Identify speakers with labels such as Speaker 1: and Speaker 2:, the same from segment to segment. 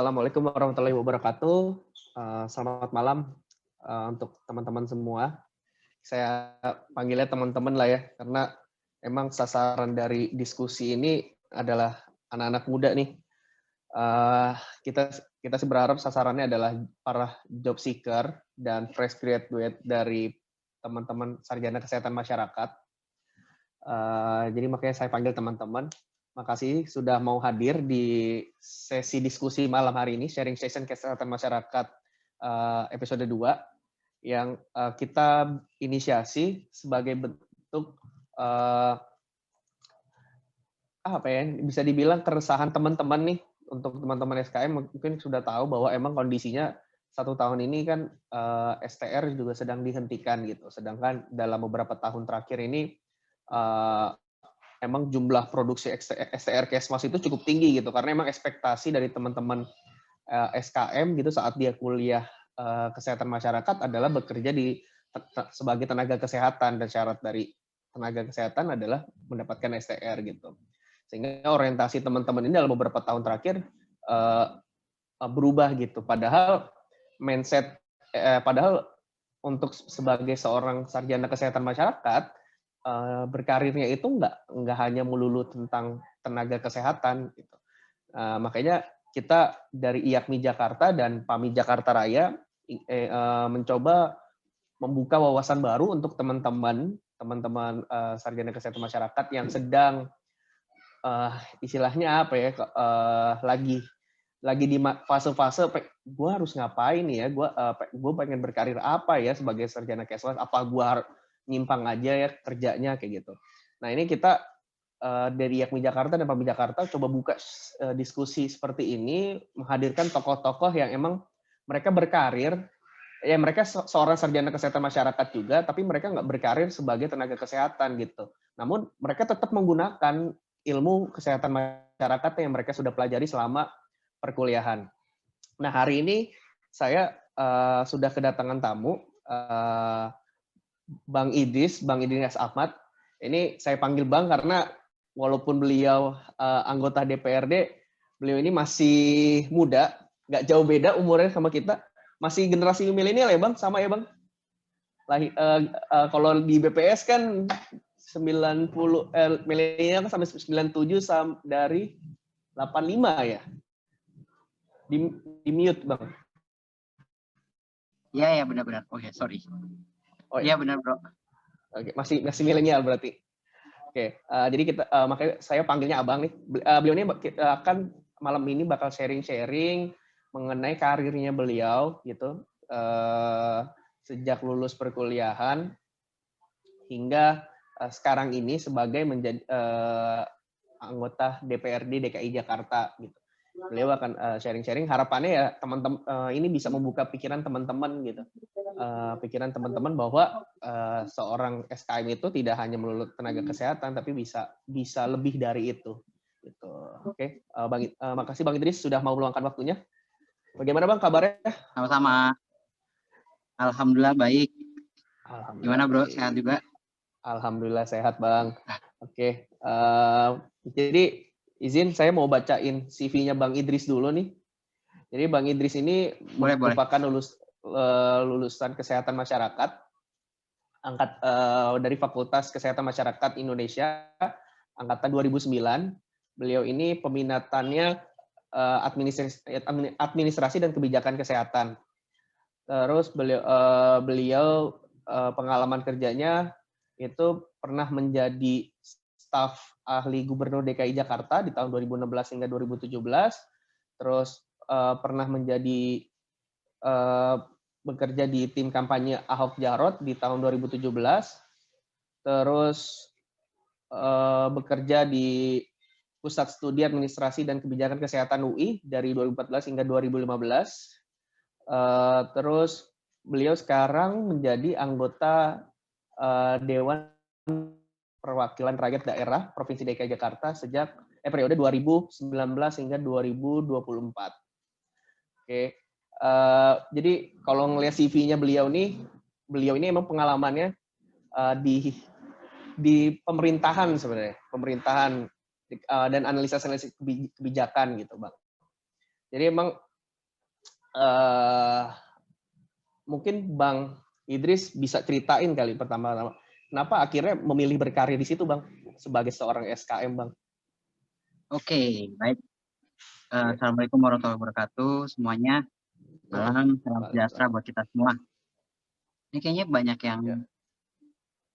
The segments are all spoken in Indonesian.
Speaker 1: Assalamualaikum warahmatullahi wabarakatuh. Selamat malam untuk teman-teman semua. Saya panggilnya teman-teman lah ya, karena emang sasaran dari diskusi ini adalah anak-anak muda nih. Eh, kita kita sih berharap sasarannya adalah para job seeker dan fresh graduate dari teman-teman sarjana kesehatan masyarakat. Jadi makanya saya panggil teman-teman. Makasih sudah mau hadir di sesi diskusi malam hari ini, sharing session kesehatan masyarakat episode 2, yang kita inisiasi sebagai bentuk apa ya, bisa dibilang keresahan teman-teman nih. Untuk teman-teman SKM mungkin sudah tahu bahwa emang kondisinya 1 tahun ini kan STR juga sedang dihentikan gitu. Sedangkan dalam beberapa tahun terakhir ini emang jumlah produksi STR Kesmas itu cukup tinggi gitu, karena emang ekspektasi dari teman-teman SKM gitu saat dia kuliah kesehatan masyarakat adalah bekerja sebagai tenaga kesehatan, dan syarat dari tenaga kesehatan adalah mendapatkan STR gitu. Sehingga orientasi teman-teman ini dalam beberapa tahun terakhir berubah gitu. Padahal mindset, padahal untuk sebagai seorang sarjana kesehatan masyarakat, berkarirnya itu nggak hanya melulu tentang tenaga kesehatan gitu. Makanya kita dari IAKMI Jakarta dan PAMI Jakarta Raya mencoba membuka wawasan baru untuk teman-teman sarjana kesehatan masyarakat yang sedang istilahnya apa ya, lagi di fase-fase gue harus ngapain ya, gue pengen berkarir apa ya sebagai sarjana kesehatan, apa gue nyimpang aja ya kerjanya kayak gitu. Nah ini kita dari IAKMI Jakarta dan PAMI Jakarta coba buka diskusi seperti ini, menghadirkan tokoh-tokoh yang emang mereka berkarir, ya mereka seorang sarjana kesehatan masyarakat juga, tapi mereka nggak berkarir sebagai tenaga kesehatan gitu. Namun mereka tetap menggunakan ilmu kesehatan masyarakat yang mereka sudah pelajari selama perkuliahan. Nah hari ini saya sudah kedatangan tamu, Bang Idris Ahmad. Ini saya panggil Bang karena walaupun beliau anggota DPRD, beliau ini masih muda, nggak jauh beda umurnya sama kita, masih generasi milenial ya Bang, sama ya Bang? Kalau di BPS kan 90 milenial kan sampai 97 dari 85 ya. Di mute Bang.
Speaker 2: Iya ya benar-benar. Oke, sorry.
Speaker 1: Oh
Speaker 2: iya benar bro.
Speaker 1: Oke, masih milenial berarti. Oke, jadi kita makanya saya panggilnya Abang nih. Beliau ini akan malam ini bakal sharing-sharing mengenai karirnya beliau gitu, sejak lulus perkuliahan hingga sekarang ini sebagai menjadi anggota DPRD DKI Jakarta gitu. Beliau akan sharing-sharing, harapannya ya teman-teman ini bisa membuka pikiran teman-teman gitu. Pikiran teman-teman bahwa seorang SKM itu tidak hanya melulu tenaga kesehatan, tapi bisa lebih dari itu. Gitu. Oke, makasih Bang Idris sudah mau meluangkan waktunya. Bagaimana Bang kabarnya?
Speaker 2: Sama-sama. Alhamdulillah baik.
Speaker 1: Alhamdulillah.
Speaker 2: Gimana bro?
Speaker 1: Baik.
Speaker 2: Sehat juga?
Speaker 1: Alhamdulillah sehat Bang. Oke, jadi izin saya mau bacain CV-nya Bang Idris dulu nih. Jadi Bang Idris ini merupakan lulusan kesehatan masyarakat dari Fakultas Kesehatan Masyarakat Indonesia angkatan 2009. Beliau ini peminatannya administrasi dan kebijakan kesehatan. Terus beliau pengalaman kerjanya itu pernah menjadi staf ahli Gubernur DKI Jakarta di tahun 2016 hingga 2017. Terus pernah menjadi bekerja di tim kampanye Ahok Jarot di tahun 2017. Terus bekerja di Pusat Studi Administrasi dan Kebijakan Kesehatan UI dari 2014 hingga 2015. Terus beliau sekarang menjadi anggota Dewan Perwakilan Rakyat Daerah Provinsi DKI Jakarta sejak periode 2019 hingga 2024. Oke, jadi kalau ngelihat CV-nya beliau ini emang pengalamannya di pemerintahan sebenarnya, dan analisis kebijakan gitu Bang. Jadi emang eh mungkin Bang Idris bisa ceritain kali pertama, kenapa akhirnya memilih berkarir di situ, Bang, sebagai seorang SKM, Bang?
Speaker 2: Oke, baik.
Speaker 1: Oke.
Speaker 2: Assalamualaikum warahmatullahi wabarakatuh semuanya. Malam, salam sejahtera
Speaker 1: Waalaikumsalam.
Speaker 2: buat kita semua. Ini kayaknya banyak yang
Speaker 1: Ya.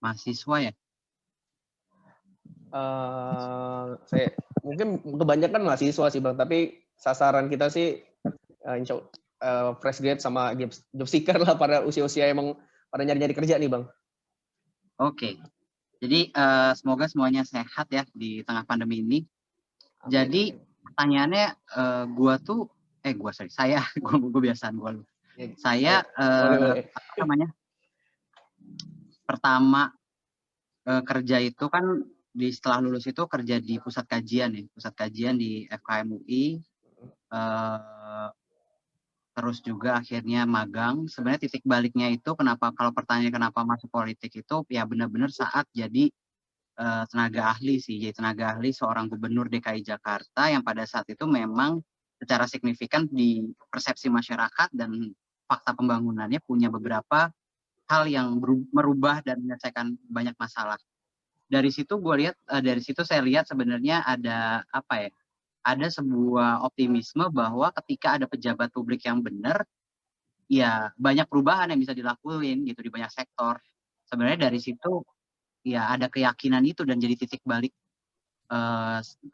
Speaker 2: mahasiswa ya.
Speaker 1: Saya mungkin kebanyakan mahasiswa sih, Bang, tapi sasaran kita sih fresh grade sama job seeker lah, pada usia-usia emang pada nyari-nyari kerja nih, Bang.
Speaker 2: Oke, jadi semoga semuanya sehat ya di tengah pandemi ini.
Speaker 1: Amin,
Speaker 2: Jadi
Speaker 1: amin.
Speaker 2: pertanyaannya, saya, gue biasaan gue lu.
Speaker 1: Ya,
Speaker 2: Saya
Speaker 1: boleh.
Speaker 2: apa namanya? Pertama kerja itu kan setelah lulus itu kerja di pusat kajian di FKM UI. Terus juga akhirnya magang. Sebenarnya titik baliknya itu kalau pertanyaan kenapa masuk politik itu ya benar-benar saat jadi tenaga ahli sih. Jadi tenaga ahli seorang gubernur DKI Jakarta yang pada saat itu memang secara signifikan di persepsi masyarakat dan fakta pembangunannya punya beberapa hal yang merubah dan menyelesaikan banyak masalah. Dari situ saya lihat sebenarnya ada apa ya? Ada sebuah optimisme bahwa ketika ada pejabat publik yang benar, ya banyak perubahan yang bisa dilakuin gitu di banyak sektor. Sebenarnya dari situ ya ada keyakinan itu dan jadi titik balik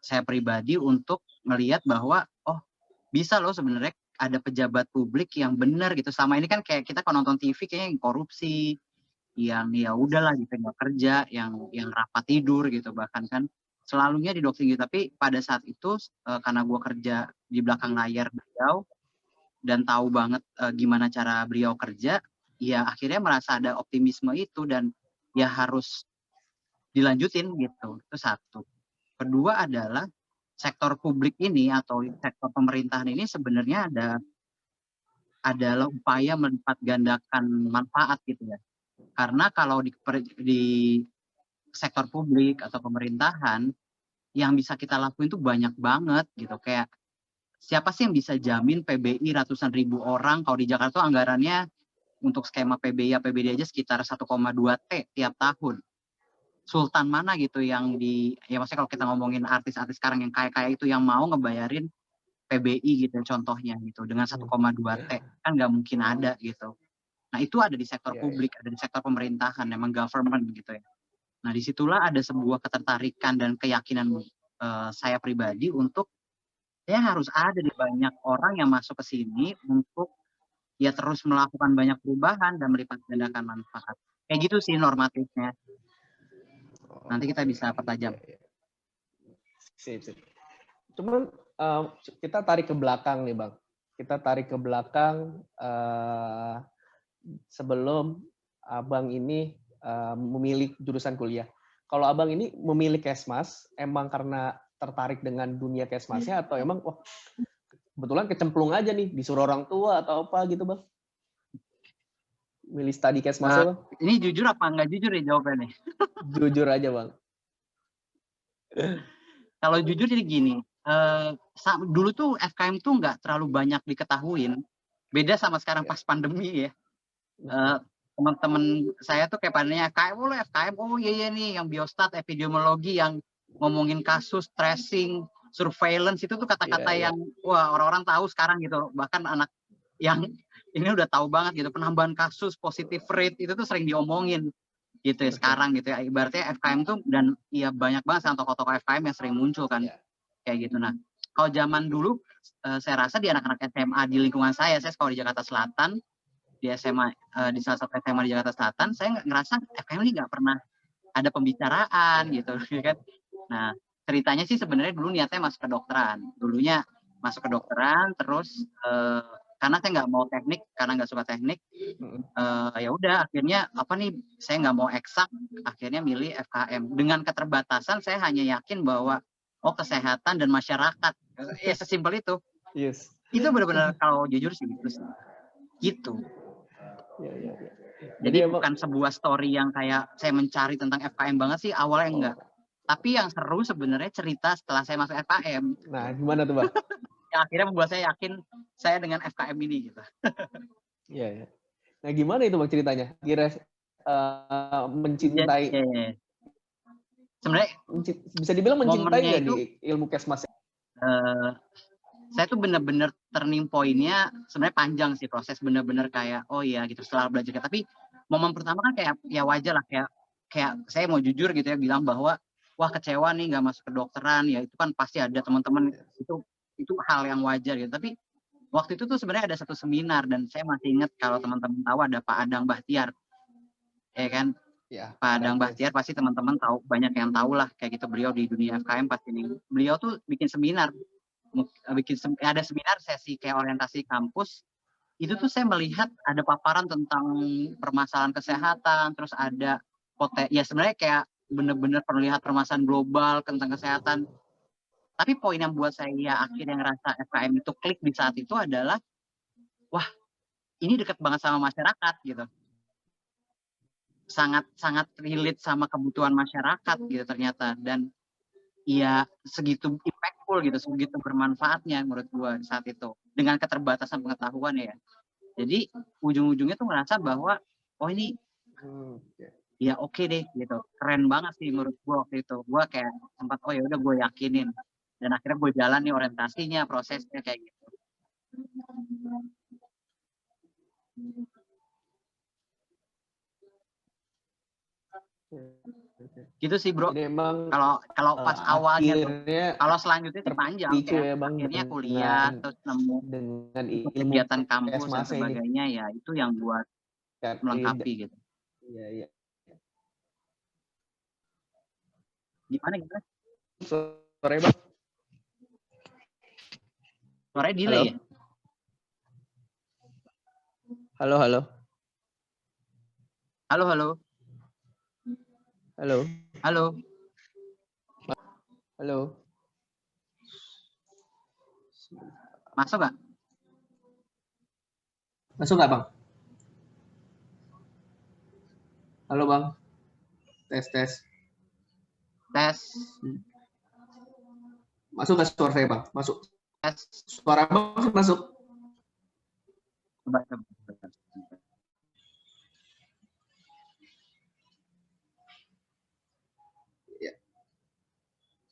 Speaker 2: saya pribadi untuk melihat bahwa oh bisa loh sebenarnya ada pejabat publik yang benar gitu. Selama ini kan kayak kita kalau nonton TV kayaknya yang korupsi, yang ya udahlah gitu nggak kerja, yang rapat tidur gitu bahkan kan selalunya didoktrin gitu. Tapi pada saat itu karena gue kerja di belakang layar beliau dan tahu banget gimana cara beliau kerja, ya akhirnya merasa ada optimisme itu dan ya harus dilanjutin gitu. Itu satu. Kedua adalah sektor publik ini atau sektor pemerintahan ini sebenarnya adalah upaya melipat gandakan manfaat gitu ya. Karena kalau di sektor publik atau pemerintahan yang bisa kita lakuin itu banyak banget gitu. Kayak siapa sih yang bisa jamin PBI ratusan ribu orang? Kalau di Jakarta anggarannya untuk skema PBI APBD aja sekitar 1,2 T tiap tahun. Sultan mana gitu yang ya maksudnya kalau kita ngomongin artis-artis sekarang yang kaya-kaya itu yang mau ngebayarin PBI gitu contohnya gitu dengan 1,2 T kan nggak mungkin ada gitu. Nah itu ada di sektor publik, ada di sektor pemerintahan, memang government gitu ya. Nah disitulah ada sebuah ketertarikan dan keyakinan saya pribadi untuk ya harus ada di banyak orang yang masuk ke sini untuk ya terus melakukan banyak perubahan dan melipat gandakan manfaat. Kayak gitu sih normatifnya. Nanti kita bisa pertajam.
Speaker 1: Sip. Cuman kita tarik ke belakang nih, Bang. Kita tarik ke belakang sebelum Abang ini memilih jurusan kuliah. Kalau Abang ini memilih Kesmas, emang karena tertarik dengan dunia Kesmasnya atau emang wah kebetulan kecemplung aja nih disuruh orang tua atau apa gitu, Bang? Milih studi Kesmasnya, Bang?
Speaker 2: Ini jujur apa nggak jujur nih jawabannya?
Speaker 1: Jujur aja, Bang.
Speaker 2: Kalau jujur jadi gini, dulu tuh FKM tuh nggak terlalu banyak diketahuin. Beda sama sekarang pas pandemi ya. Teman-teman saya tuh kayak padanya FKM, oh iya nih yang biostat, epidemiologi, yang ngomongin kasus, tracing, surveillance itu tuh kata-kata yang wah orang-orang tahu sekarang gitu. Bahkan anak yang ini udah tahu banget gitu, penambahan kasus, positive rate itu tuh sering diomongin gitu ya sekarang gitu ya. Ibaratnya FKM tuh dan ya banyak banget sama tokoh-tokoh FKM yang sering muncul kan kayak gitu. Nah kalau zaman dulu saya rasa di anak-anak SMA di lingkungan saya sekolah di Jakarta Selatan, di SMA di salah satu SMA di Jakarta Selatan, saya ngerasa FKM ini nggak pernah ada pembicaraan gitu kan. Nah ceritanya sih sebenarnya dulu niatnya masuk kedokteran, terus karena saya nggak mau teknik, karena nggak suka teknik, ya udah akhirnya apa nih saya nggak mau eksak, akhirnya milih FKM dengan keterbatasan. Saya hanya yakin bahwa kesehatan dan masyarakat ya sesimpel itu. Itu benar-benar kalau jujur sih gitu. Jadi bukan sebuah story yang kayak saya mencari tentang FKM banget sih awalnya enggak. Tapi yang seru sebenarnya cerita setelah saya masuk FKM.
Speaker 1: Nah, gimana tuh, Bang?
Speaker 2: Yang akhirnya membuat saya yakin saya dengan FKM ini gitu.
Speaker 1: Iya, ya. Nah, gimana itu Bang ceritanya? Kira mencintai
Speaker 2: Sebenarnya
Speaker 1: bisa dibilang mencintai
Speaker 2: momennya
Speaker 1: nggak
Speaker 2: itu
Speaker 1: di ilmu kesmas?
Speaker 2: Saya tuh bener-bener turning point-nya sebenarnya panjang sih, proses bener-bener kayak oh iya gitu setelah belajar. Tapi momen pertama kan kayak ya wajar lah, kayak saya mau jujur gitu ya bilang bahwa wah kecewa nih nggak masuk kedokteran, ya itu kan pasti ada teman-teman, itu hal yang wajar gitu. Tapi waktu itu tuh sebenarnya ada satu seminar dan saya masih ingat, kalau teman-teman tahu ada Pak Adang Bahtiar, ya kan?
Speaker 1: Ya,
Speaker 2: Pak Adang Bahtiar pasti teman-teman tahu, banyak yang tahu lah kayak gitu, beliau di dunia FKM pasti nih. Beliau tuh bikin seminar, ada seminar sesi kayak orientasi kampus. Itu tuh saya melihat ada paparan tentang permasalahan kesehatan, terus ada ya sebenarnya kayak bener-bener perlihat permasalahan global tentang kesehatan. Tapi poin yang buat saya akhirnya ngerasa FKM itu klik di saat itu adalah, wah ini dekat banget sama masyarakat gitu. Sangat relate sama kebutuhan masyarakat gitu ternyata. Dan ya segitu impactful gitu, segitu bermanfaatnya menurut gua saat itu. Dengan keterbatasan pengetahuan ya. Jadi ujung-ujungnya tuh ngerasa bahwa oh ini ya oke deh gitu, keren banget sih menurut gue waktu itu. Gue kayak sempat oh ya udah gue yakinin, dan akhirnya gue jalan nih orientasinya, prosesnya kayak gitu. Gitu sih bro. Kalau pas awalnya tuh, kalau selanjutnya sih panjang kayak
Speaker 1: ya, Bang,
Speaker 2: akhirnya kuliah terus nemu
Speaker 1: dengan ilmu
Speaker 2: kegiatan kampus dan
Speaker 1: kesmas ini.
Speaker 2: sebagainya, ya itu yang buat melengkapi gitu.
Speaker 1: Iya, iya.
Speaker 2: Gimana?
Speaker 1: Sore Bang.
Speaker 2: Sore delay ya?
Speaker 1: Halo.
Speaker 2: Halo. Masuk nggak?
Speaker 1: Masuk nggak Bang? Halo Bang. Tes. Masuk nggak suara saya Bang? Masuk.
Speaker 2: Tes.
Speaker 1: Suara Bang masuk.
Speaker 2: Coba.
Speaker 1: Ya.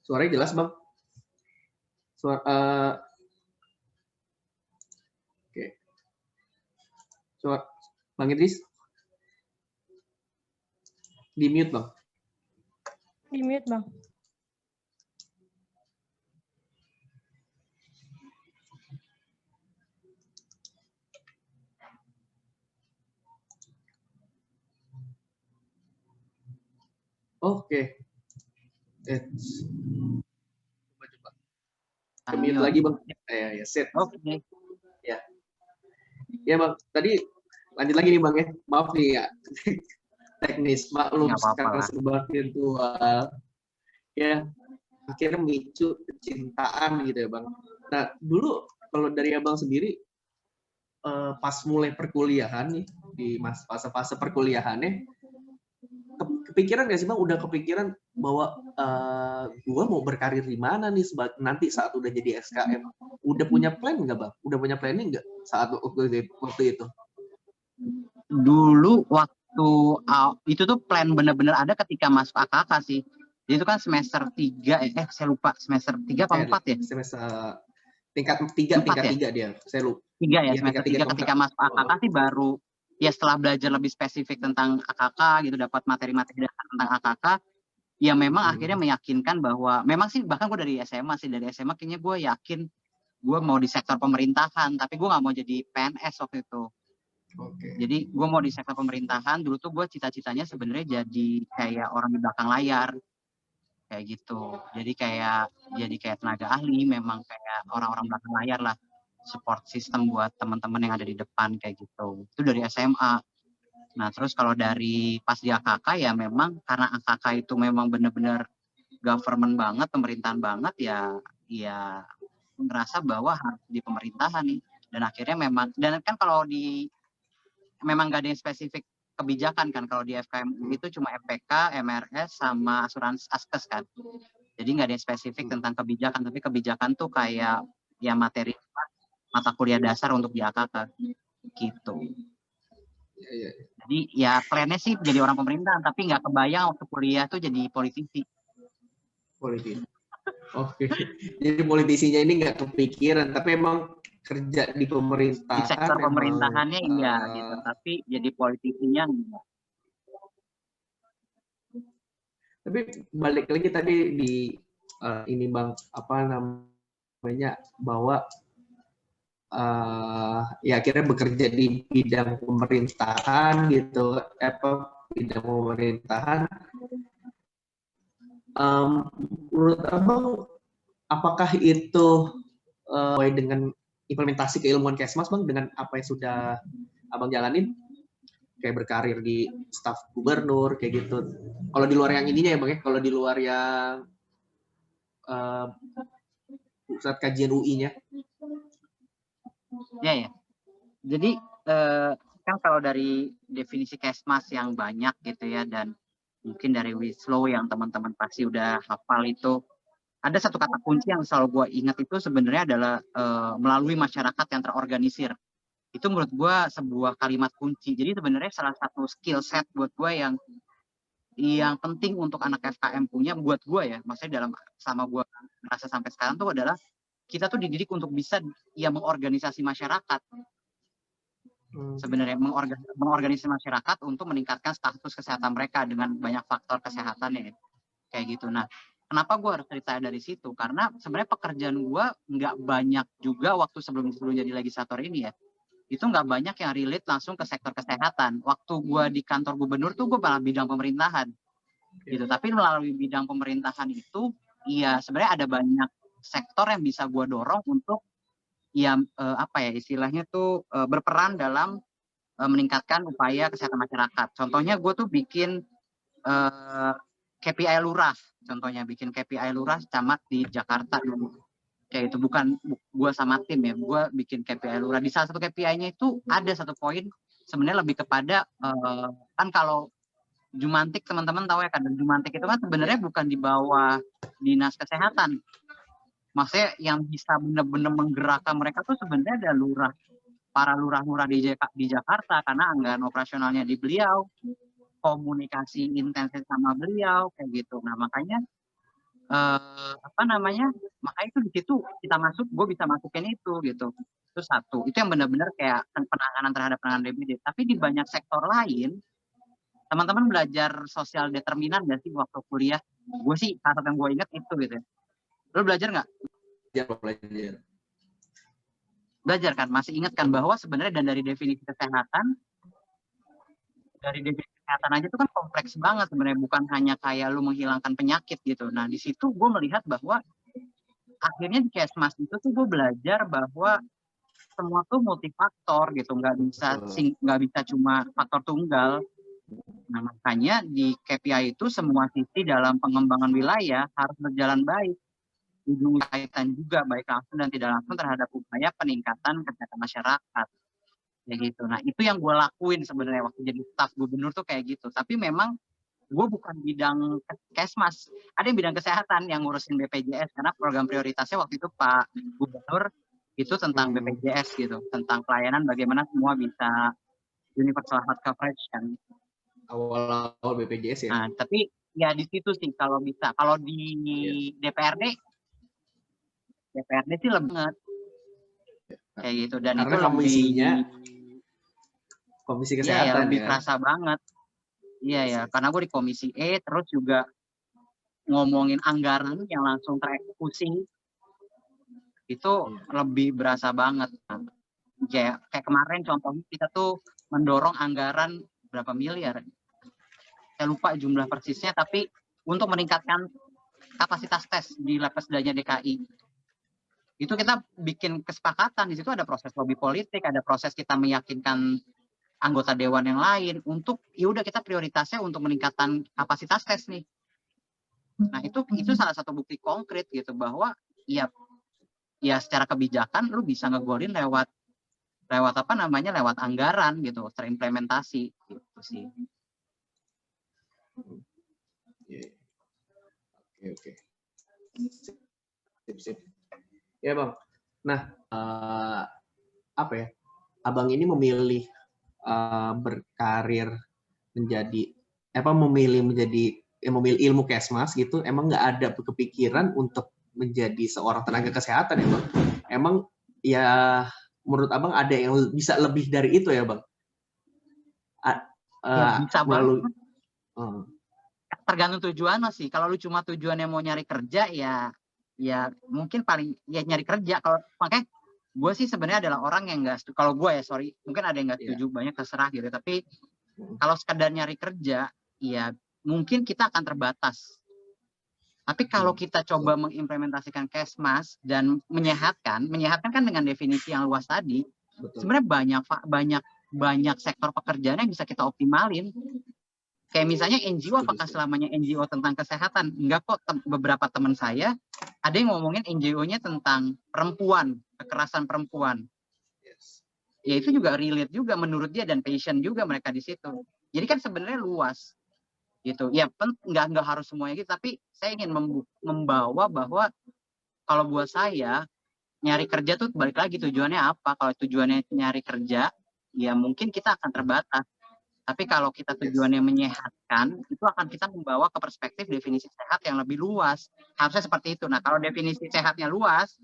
Speaker 1: Suaranya jelas Bang. Oke. Suara Bang Idris. Di mute Bang.
Speaker 3: Di mute Bang.
Speaker 1: Oke. Coba. Mute lagi Bang. Ya, set.
Speaker 2: Oke.
Speaker 1: Ya. Ya Bang, tadi lanjut lagi nih Bang ya. Maaf nih ya. Teknis, maklum sekarang serba virtual. Ya, akhirnya memicu kecintaan gitu ya Bang. Nah, dulu kalau dari Abang sendiri, pas mulai perkuliahan nih, di fase-fase perkuliahannya, kepikiran nggak sih Bang, udah kepikiran bahwa gua mau berkarir di mana nih nanti saat udah jadi SKM? Udah punya plan nggak Bang? Udah punya planning nggak saat waktu itu?
Speaker 2: Dulu waktu itu tuh plan bener-bener ada ketika masuk AKK sih. Jadi itu kan semester 3, saya lupa semester 3 apa 4 ya?
Speaker 1: Semester tingkat 3 dia. Saya lupa.
Speaker 2: 3 ya, semester 3 ketika masuk AKK sih baru ya setelah belajar lebih spesifik tentang AKK gitu, dapat materi-materi dasar tentang AKK, ya memang akhirnya meyakinkan bahwa memang sih bahkan gue dari SMA kayaknya gue yakin gue mau di sektor pemerintahan, tapi gue nggak mau jadi PNS waktu itu. Jadi gue mau di sektor pemerintahan. Dulu tuh gue cita-citanya sebenarnya jadi kayak orang di belakang layar kayak gitu. Jadi kayak tenaga ahli, memang kayak orang-orang belakang layar lah, support system buat teman-teman yang ada di depan kayak gitu. Itu dari SMA. Nah terus kalau dari pas di AKK ya memang karena AKK itu memang benar-benar government banget, pemerintahan banget, ya ngerasa bahwa harus di pemerintahan nih. Dan akhirnya memang, dan kan kalau memang gak ada yang spesifik kebijakan kan, kalau di FKM itu cuma FPK, MRS, sama asuransi askes kan. Jadi nggak ada yang spesifik tentang kebijakan, tapi kebijakan tuh kayak ya materi mata kuliah dasar untuk di AKK gitu.
Speaker 1: Iya.
Speaker 2: Jadi ya plannya sih jadi orang pemerintahan, tapi nggak kebayang waktu kuliah tuh jadi politisi.
Speaker 1: Politisi. Oke. Jadi politisinya ini nggak kepikiran, tapi emang kerja di pemerintahan.
Speaker 2: Di sektor pemerintahannya
Speaker 1: emang,
Speaker 2: iya gitu, tapi jadi politisinya enggak.
Speaker 1: Tapi balik lagi tadi di ini Bang, apa namanya, bahwa ya akhirnya bekerja di bidang pemerintahan gitu, bidang pemerintahan. Menurut Abang, apakah itu sesuai dengan implementasi keilmuan Kesmas, Bang, dengan apa yang sudah Abang jalanin? Kayak berkarir di staf gubernur, kayak gitu. Kalau di luar yang ininya ya, Bang, ya? Kalau di luar yang pusat kajian UI-nya.
Speaker 2: Ya. Jadi kan kalau dari definisi Kesmas yang banyak gitu ya, dan mungkin dari Wislow yang teman-teman pasti udah hafal itu, ada satu kata kunci yang selalu gue ingat itu sebenarnya adalah melalui masyarakat yang terorganisir. Itu menurut gue sebuah kalimat kunci. Jadi sebenarnya salah satu skill set buat gue yang penting untuk anak FKM punya, buat gue ya, maksudnya sama gue merasa sampai sekarang tuh adalah kita tuh dididik untuk bisa ya mengorganisasi masyarakat. Sebenarnya mengorganisasi masyarakat untuk meningkatkan status kesehatan mereka dengan banyak faktor kesehatannya kayak gitu. Nah, kenapa gue harus cerita dari situ? Karena sebenarnya pekerjaan gue nggak banyak juga waktu sebelum jadi legislator ini ya. Itu nggak banyak yang relate langsung ke sektor kesehatan. Waktu gue di kantor gubernur tuh gue malah bidang pemerintahan. Gitu. Tapi melalui bidang pemerintahan itu, ya sebenarnya ada banyak sektor yang bisa gue dorong untuk ya istilahnya tuh berperan dalam meningkatkan upaya kesehatan masyarakat. Contohnya gue tuh bikin KPI lurah, contohnya bikin KPI lurah camat di Jakarta dulu. Kayak itu bukan gue sama tim ya, gue bikin KPI lurah. Di salah satu KPI-nya itu ada satu poin sebenarnya lebih kepada kan kalau Jumantik teman-teman tahu ya kan, Jumantik itu kan sebenarnya bukan di bawah dinas kesehatan. Maksudnya yang bisa benar-benar menggerakkan mereka tuh sebenarnya ada lurah, para lurah-lurah di Jakarta karena anggaran operasionalnya di beliau, komunikasi intensif sama beliau kayak gitu. Nah makanya makanya itu di situ kita masuk, gue bisa masukin itu gitu. Itu satu, itu yang benar-benar kayak penanganan terhadap penanganan DBD. Tapi di banyak sektor lain, teman-teman belajar sosial determinan nggak sih waktu kuliah? Gue sih salah satu yang gue inget itu gitu. Lo belajar nggak? Belajar kan, masih ingat kan bahwa sebenarnya dan dari definisi kesehatan aja itu kan kompleks banget sebenarnya, bukan hanya kayak lu menghilangkan penyakit gitu. Nah di situ gue melihat bahwa akhirnya di Kesmas itu tuh gue belajar bahwa semua tuh multifaktor gitu, nggak bisa cuma faktor tunggal. Nah makanya di KPI itu semua sisi dalam pengembangan wilayah harus berjalan baik, ujung kaitan juga baik langsung dan tidak langsung terhadap upaya peningkatan kesehatan masyarakat. Kayak gitu. Nah itu yang gue lakuin sebenarnya waktu jadi staf gubernur tuh kayak gitu. Tapi memang gue bukan bidang Kesmas, ada yang bidang kesehatan yang ngurusin BPJS karena program prioritasnya waktu itu Pak Gubernur itu tentang BPJS gitu, tentang pelayanan bagaimana semua bisa universal health coverage kan.
Speaker 1: Awal-awal BPJS ya.
Speaker 2: Nah, tapi ya di situ sih kalau bisa. Kalau di DPRD sih lebih banget kayak gitu, dan
Speaker 1: karena
Speaker 2: itu
Speaker 1: komisinya
Speaker 2: lebih
Speaker 1: komisi kesehatan
Speaker 2: ya, lebih
Speaker 1: kan?
Speaker 2: kerasa banget. Iya ya, karena gue di komisi E terus juga ngomongin anggaran yang langsung tereksekusi itu lebih berasa banget. Kayak kemarin contohnya kita tuh mendorong anggaran berapa miliar, saya lupa jumlah persisnya, tapi untuk meningkatkan kapasitas tes di Labkesdanya DKI. Itu kita bikin kesepakatan, di situ ada proses lobby politik, ada proses kita meyakinkan anggota dewan yang lain untuk yaudah kita prioritasnya untuk meningkatkan kapasitas tes nih. Nah itu salah satu bukti konkret gitu bahwa ya secara kebijakan lu bisa ngegolin lewat anggaran gitu, terimplementasi gitu sih.
Speaker 1: Oke. Sip. Ya Bang. Nah apa ya? Abang ini memilih berkarir menjadi memilih ilmu kesmas gitu, emang nggak ada kepikiran untuk menjadi seorang tenaga kesehatan ya bang? Emang ya menurut abang ada yang bisa lebih dari itu ya bang?
Speaker 2: Ya bisa
Speaker 1: Melalui
Speaker 2: banget. Tergantung tujuan sih. Kalau lu cuma tujuannya mau nyari kerja ya mungkin paling ya nyari kerja. Kalau makanya gue sih sebenarnya adalah orang yang nggak, kalau gue ya sorry, mungkin ada yang nggak setuju, banyak terserah gitu. Tapi kalau sekadar nyari kerja, ya mungkin kita akan terbatas. Tapi kalau kita coba mengimplementasikan kesmas dan menyehatkan kan dengan definisi yang luas tadi, sebenarnya banyak sektor pekerjaan yang bisa kita optimalin. Kayak misalnya NGO, apakah selamanya NGO tentang kesehatan? Enggak kok, beberapa teman saya ada yang ngomongin NGO-nya tentang perempuan, kekerasan perempuan. Ya itu juga relate juga menurut dia dan passion juga mereka di situ. Jadi kan sebenarnya luas gitu. Ya nggak harus semuanya gitu, tapi saya ingin membawa bahwa kalau buat saya nyari kerja tuh balik lagi tujuannya apa. Kalau tujuannya nyari kerja, ya mungkin kita akan terbatas. Tapi kalau kita tujuannya menyehatkan, itu akan kita membawa ke perspektif definisi sehat yang lebih luas. Harusnya seperti itu. Nah, kalau definisi sehatnya luas,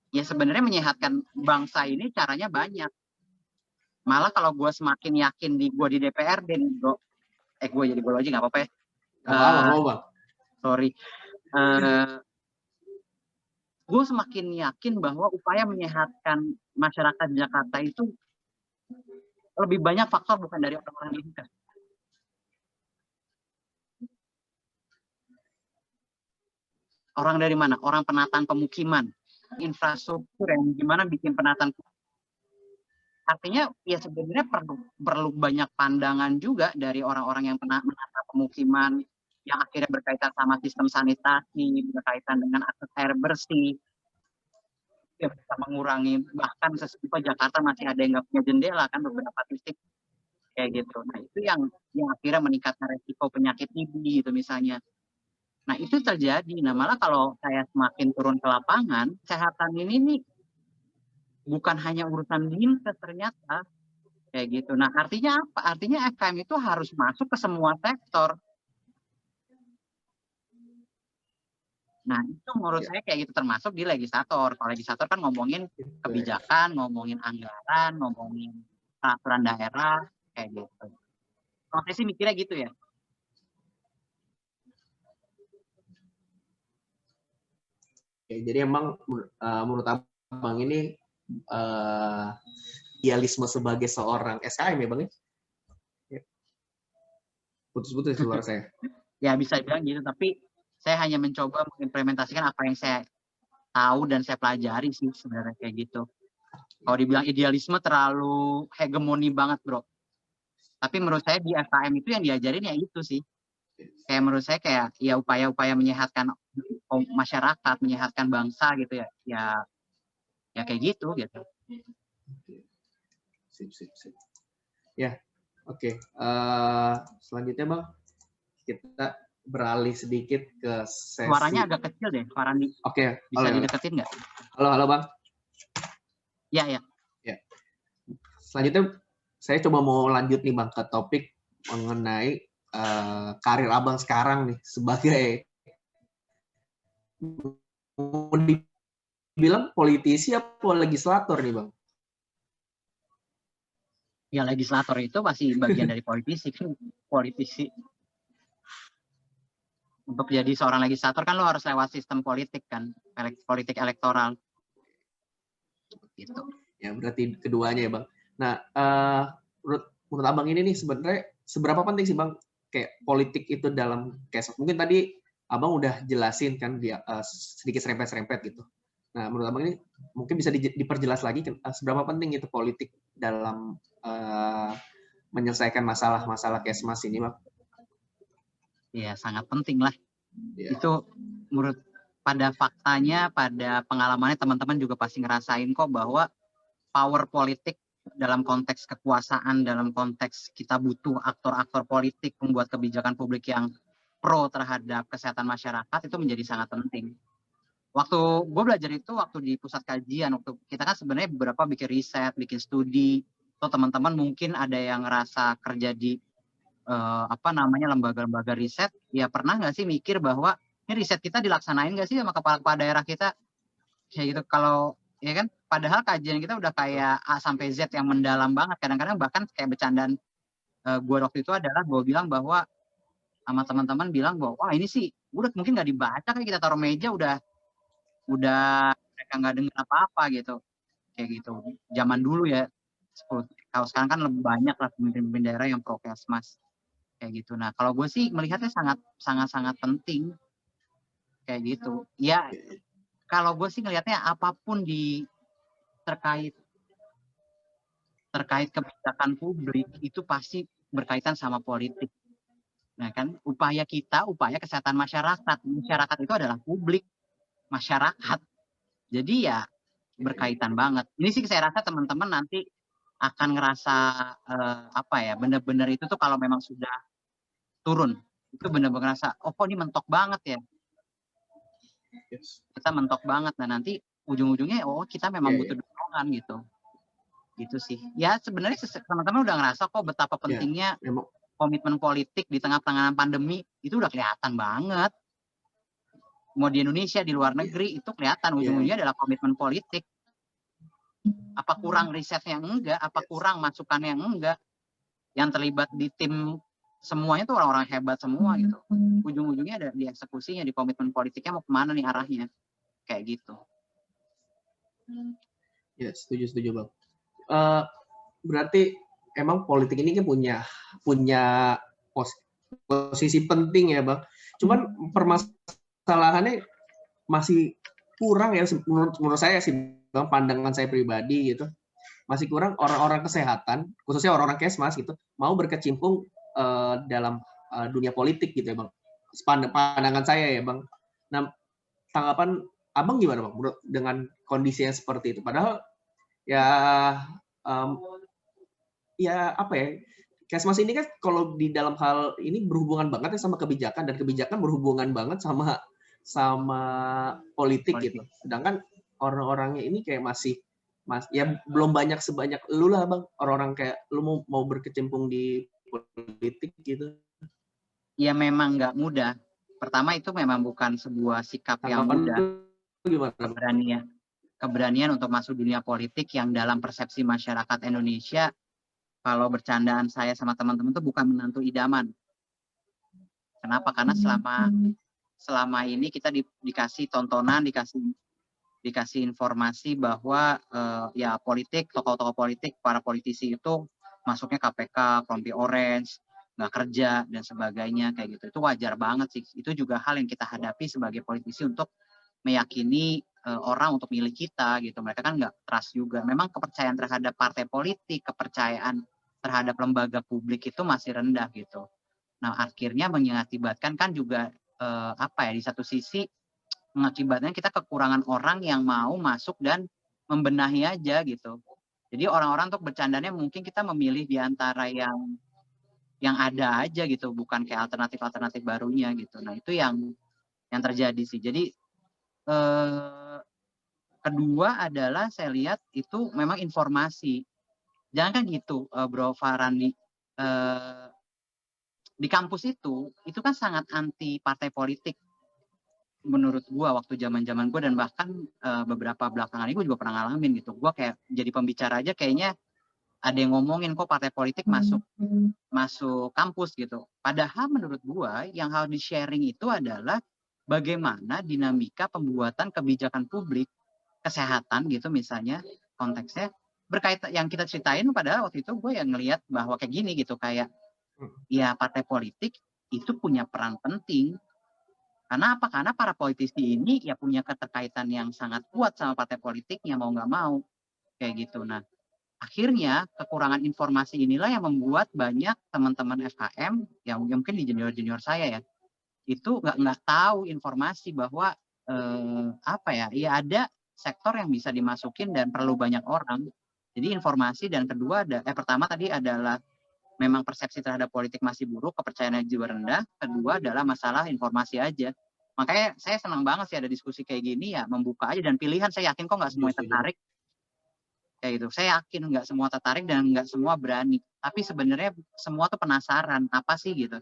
Speaker 2: ya sebenarnya menyehatkan bangsa ini caranya banyak. Malah kalau gue semakin yakin gue di DPRD, gue jadi gue lagi nggak apa-apa ya. Sorry. Gue semakin yakin bahwa upaya menyehatkan masyarakat Jakarta itu lebih banyak faktor bukan dari orang-orang di sini. Orang dari mana? Orang penataan pemukiman, infrastruktur yang gimana bikin penataan. Artinya ya sebenarnya perlu banyak pandangan juga dari orang-orang yang menata pemukiman yang akhirnya berkaitan sama sistem sanitasi, berkaitan dengan akses air bersih, ya bisa mengurangi, bahkan sesuatu Jakarta masih ada yang nggak punya jendela kan beberapa titik kayak gitu. Nah itu yang akhirnya meningkatkan resiko penyakit TB gitu misalnya. Nah itu terjadi. Nah malah kalau saya semakin turun ke lapangan, kesehatan ini nih bukan hanya urusan dinkes ternyata kayak gitu. Nah artinya apa? Artinya FKM itu harus masuk ke semua sektor. Nah itu menurut saya kayak gitu, termasuk di legislator. Kalau legislator kan ngomongin kebijakan, ngomongin anggaran, ngomongin peraturan daerah kayak gitu. Kalau saya sih mikirnya gitu ya.
Speaker 1: Oke, jadi emang menurut abang ini idealisme sebagai seorang SKM ya bang ya? Putus-putus suara saya.
Speaker 2: Ya bisa bilang gitu, tapi saya hanya mencoba mengimplementasikan apa yang saya tahu dan saya pelajari sih sebenarnya kayak gitu. Kalau dibilang idealisme terlalu hegemoni banget bro. Tapi menurut saya di FKM itu yang diajarin ya itu sih. Kayak menurut saya kayak ya upaya-upaya menyehatkan masyarakat, menyehatkan bangsa gitu ya. Ya kayak gitu gitu.
Speaker 1: Sip. Ya, oke. Selanjutnya bang, kita beralih sedikit ke sesi.
Speaker 2: Suaranya agak kecil deh, Farandi.
Speaker 1: Oke.
Speaker 2: Bisa dideketin nggak?
Speaker 1: Halo bang.
Speaker 2: Ya.
Speaker 1: Selanjutnya saya coba mau lanjut nih bang ke topik mengenai karir abang sekarang nih sebagai dibilang politisi apa legislator nih bang?
Speaker 2: Ya legislator itu pasti bagian dari politisi. Untuk jadi seorang legislator kan lo harus lewat sistem politik kan, politik elektoral. Gitu.
Speaker 1: Ya berarti keduanya ya bang. Nah, menurut abang ini nih sebenarnya seberapa penting sih bang kayak politik itu dalam kesehatan? Mungkin tadi abang udah jelasin kan dia sedikit serempet-serempet gitu. Nah, menurut abang ini mungkin bisa diperjelas lagi seberapa penting itu politik dalam menyelesaikan masalah-masalah kesmas ini bang?
Speaker 2: Ya sangat penting lah. Ya. Itu menurut pada faktanya, pada pengalamannya teman-teman juga pasti ngerasain kok bahwa power politik dalam konteks kekuasaan, dalam konteks kita butuh aktor-aktor politik membuat kebijakan publik yang pro terhadap kesehatan masyarakat itu menjadi sangat penting. waktu gue belajar itu waktu di pusat kajian, waktu kita kan sebenarnya beberapa bikin riset, bikin studi, atau teman-teman mungkin ada yang ngerasa kerja di lembaga-lembaga riset, ya pernah nggak sih mikir bahwa ini riset kita dilaksanain nggak sih sama kepala-kepala daerah kita, kayak gitu. Kalau ya kan, padahal kajian kita udah kayak A sampai Z yang mendalam banget, kadang-kadang bahkan kayak bercandaan gue waktu itu adalah gue bilang bahwa sama teman-teman bilang bahwa wah ini sih udah mungkin nggak dibaca, kayak kita taruh meja udah mereka nggak dengar apa-apa gitu, kayak gitu zaman dulu ya. Kalau sekarang kan lebih banyak lah pemimpin daerah yang pro Kesmas kayak gitu. Nah kalau gue sih melihatnya sangat penting kayak gitu ya. Kalau gue sih ngelihatnya apapun terkait kebijakan publik itu pasti berkaitan sama politik. Nah kan upaya kesehatan masyarakat itu adalah publik, masyarakat. Jadi ya berkaitan banget. Ini sih saya rasa teman-teman nanti akan ngerasa benar-benar itu tuh kalau memang sudah turun, itu benar-benar ngerasa oh kok ini mentok banget ya. Kita mentok banget. Nah nanti ujung-ujungnya oh kita memang butuh dukungan gitu. Gitu sih. Ya sebenarnya teman-teman udah ngerasa kok betapa pentingnya komitmen politik di tengah penanganan pandemi, itu udah kelihatan banget. Mau di Indonesia, di luar negeri, itu kelihatan ujung-ujungnya adalah komitmen politik. Apa kurang risetnya? Enggak. Apa kurang masukannya? Enggak. Yang terlibat di tim semuanya tuh orang-orang hebat semua gitu. Ujung-ujungnya ada di eksekusinya, di komitmen politiknya mau kemana nih arahnya. Kayak gitu.
Speaker 1: Ya, setuju Bang. Berarti emang politik ini kan punya posisi penting ya Bang. Cuman permasalahannya masih kurang ya menurut saya sih Bang, pandangan saya pribadi gitu. Masih kurang orang-orang kesehatan, khususnya orang-orang Kesmas gitu, mau berkecimpung dalam dunia politik gitu ya Bang. Pandangan saya ya Bang. Nah, tanggapan Abang gimana Bang dengan kondisi yang seperti itu? Padahal ya apa ya, Kesmas ini kan kalau di dalam hal ini berhubungan banget ya sama kebijakan, dan kebijakan berhubungan banget sama politik gitu. Sedangkan orang-orangnya ini kayak masih ya belum banyak sebanyak lu lah Bang, orang-orang kayak lu mau berkecimpung di politik gitu.
Speaker 2: Ya memang nggak mudah. Pertama itu memang bukan sebuah sikap yang mudah. Keberanian untuk masuk dunia politik yang dalam persepsi masyarakat Indonesia, kalau bercandaan saya sama teman-teman itu bukan menantu idaman. Kenapa? Karena selama ini kita dikasih tontonan, dikasih informasi bahwa ya politik, tokoh-tokoh politik, para politisi itu masuknya KPK, rompi orange, nggak kerja dan sebagainya kayak gitu. Itu wajar banget sih. Itu juga hal yang kita hadapi sebagai politisi untuk meyakini orang untuk milih kita gitu. Mereka kan nggak trust juga. Memang kepercayaan terhadap partai politik, kepercayaan terhadap lembaga publik itu masih rendah gitu. Nah akhirnya mengakibatkan kan juga di satu sisi mengakibatkan kita kekurangan orang yang mau masuk dan membenahi aja gitu. Jadi orang-orang untuk bercandanya mungkin kita memilih di antara yang ada aja gitu, bukan kayak alternatif barunya gitu. Nah itu yang terjadi sih. Jadi kedua adalah saya lihat itu memang informasi. Jangan kan gitu Bro Farani, di kampus itu kan sangat anti partai politik menurut gua waktu zaman-zaman gua, dan bahkan beberapa belakangan ini gua juga pernah ngalamin gitu. Gua kayak jadi pembicara aja kayaknya ada yang ngomongin kok partai politik masuk kampus gitu. Padahal menurut gua yang harus di-sharing itu adalah bagaimana dinamika pembuatan kebijakan publik kesehatan gitu misalnya konteksnya berkaitan yang kita ceritain. Padahal waktu itu gue yang ngelihat bahwa kayak gini gitu, kayak ya partai politik itu punya peran penting. Karena apa? Karena para politisi ini ya punya keterkaitan yang sangat kuat sama partai politiknya mau nggak mau kayak gitu. Nah akhirnya kekurangan informasi inilah yang membuat banyak teman-teman FKM yang mungkin di junior saya ya itu nggak tahu informasi bahwa ya ada sektor yang bisa dimasukin dan perlu banyak orang. Jadi informasi, dan kedua pertama tadi adalah memang persepsi terhadap politik masih buruk, kepercayaannya juga rendah. Kedua adalah masalah informasi aja. Makanya saya senang banget sih ada diskusi kayak gini ya, membuka aja dan pilihan. Saya yakin kok nggak semua tertarik kayak gitu. Saya yakin nggak semua tertarik dan nggak semua berani. Tapi sebenarnya semua tuh penasaran apa sih gitu.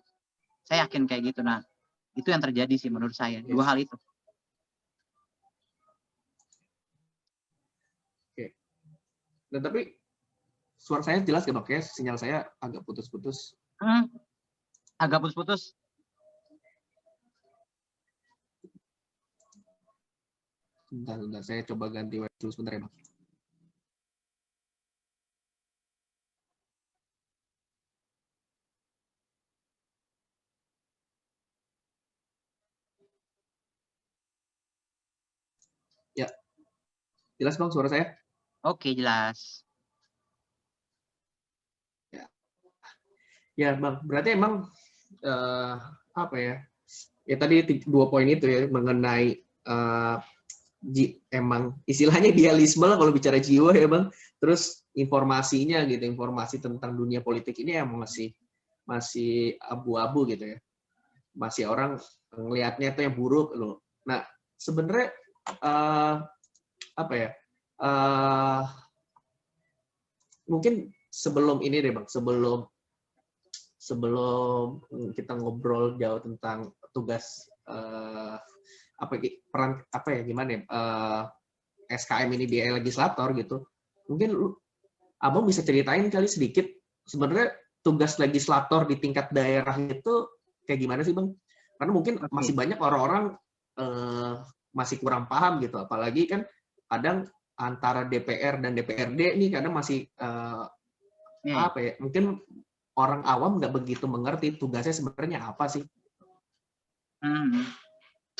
Speaker 2: Saya yakin kayak gitu. Nah, itu yang terjadi sih menurut saya. Dua hal itu.
Speaker 1: Oke. Dan tapi suara saya jelas ya Dok ya? Sinyal saya agak putus-putus.
Speaker 2: Agak putus-putus.
Speaker 1: Bentar, saya coba ganti web dulu sebentar ya Bang. Ya, jelas Bang suara saya?
Speaker 2: Oke, jelas.
Speaker 1: Ya Bang, berarti emang apa ya? Ya tadi 2 poin itu ya mengenai emang istilahnya idealisme lah kalau bicara jiwa ya Bang. Terus informasinya gitu, informasi tentang dunia politik ini emang masih abu-abu gitu ya. Masih orang ngelihatnya itu yang buruk loh. Nah, sebenarnya apa ya? Mungkin sebelum ini deh Bang, sebelum kita ngobrol jauh tentang tugas peran apa ya gimana ya SKM ini di legislator gitu, mungkin Abang bisa ceritain kali sedikit sebenarnya tugas legislator di tingkat daerah itu kayak gimana sih Bang? Karena mungkin masih banyak orang-orang masih kurang paham gitu, apalagi kan kadang antara DPR dan DPRD ini kadang masih apa ya, mungkin orang awam nggak begitu mengerti tugasnya sebenarnya apa sih.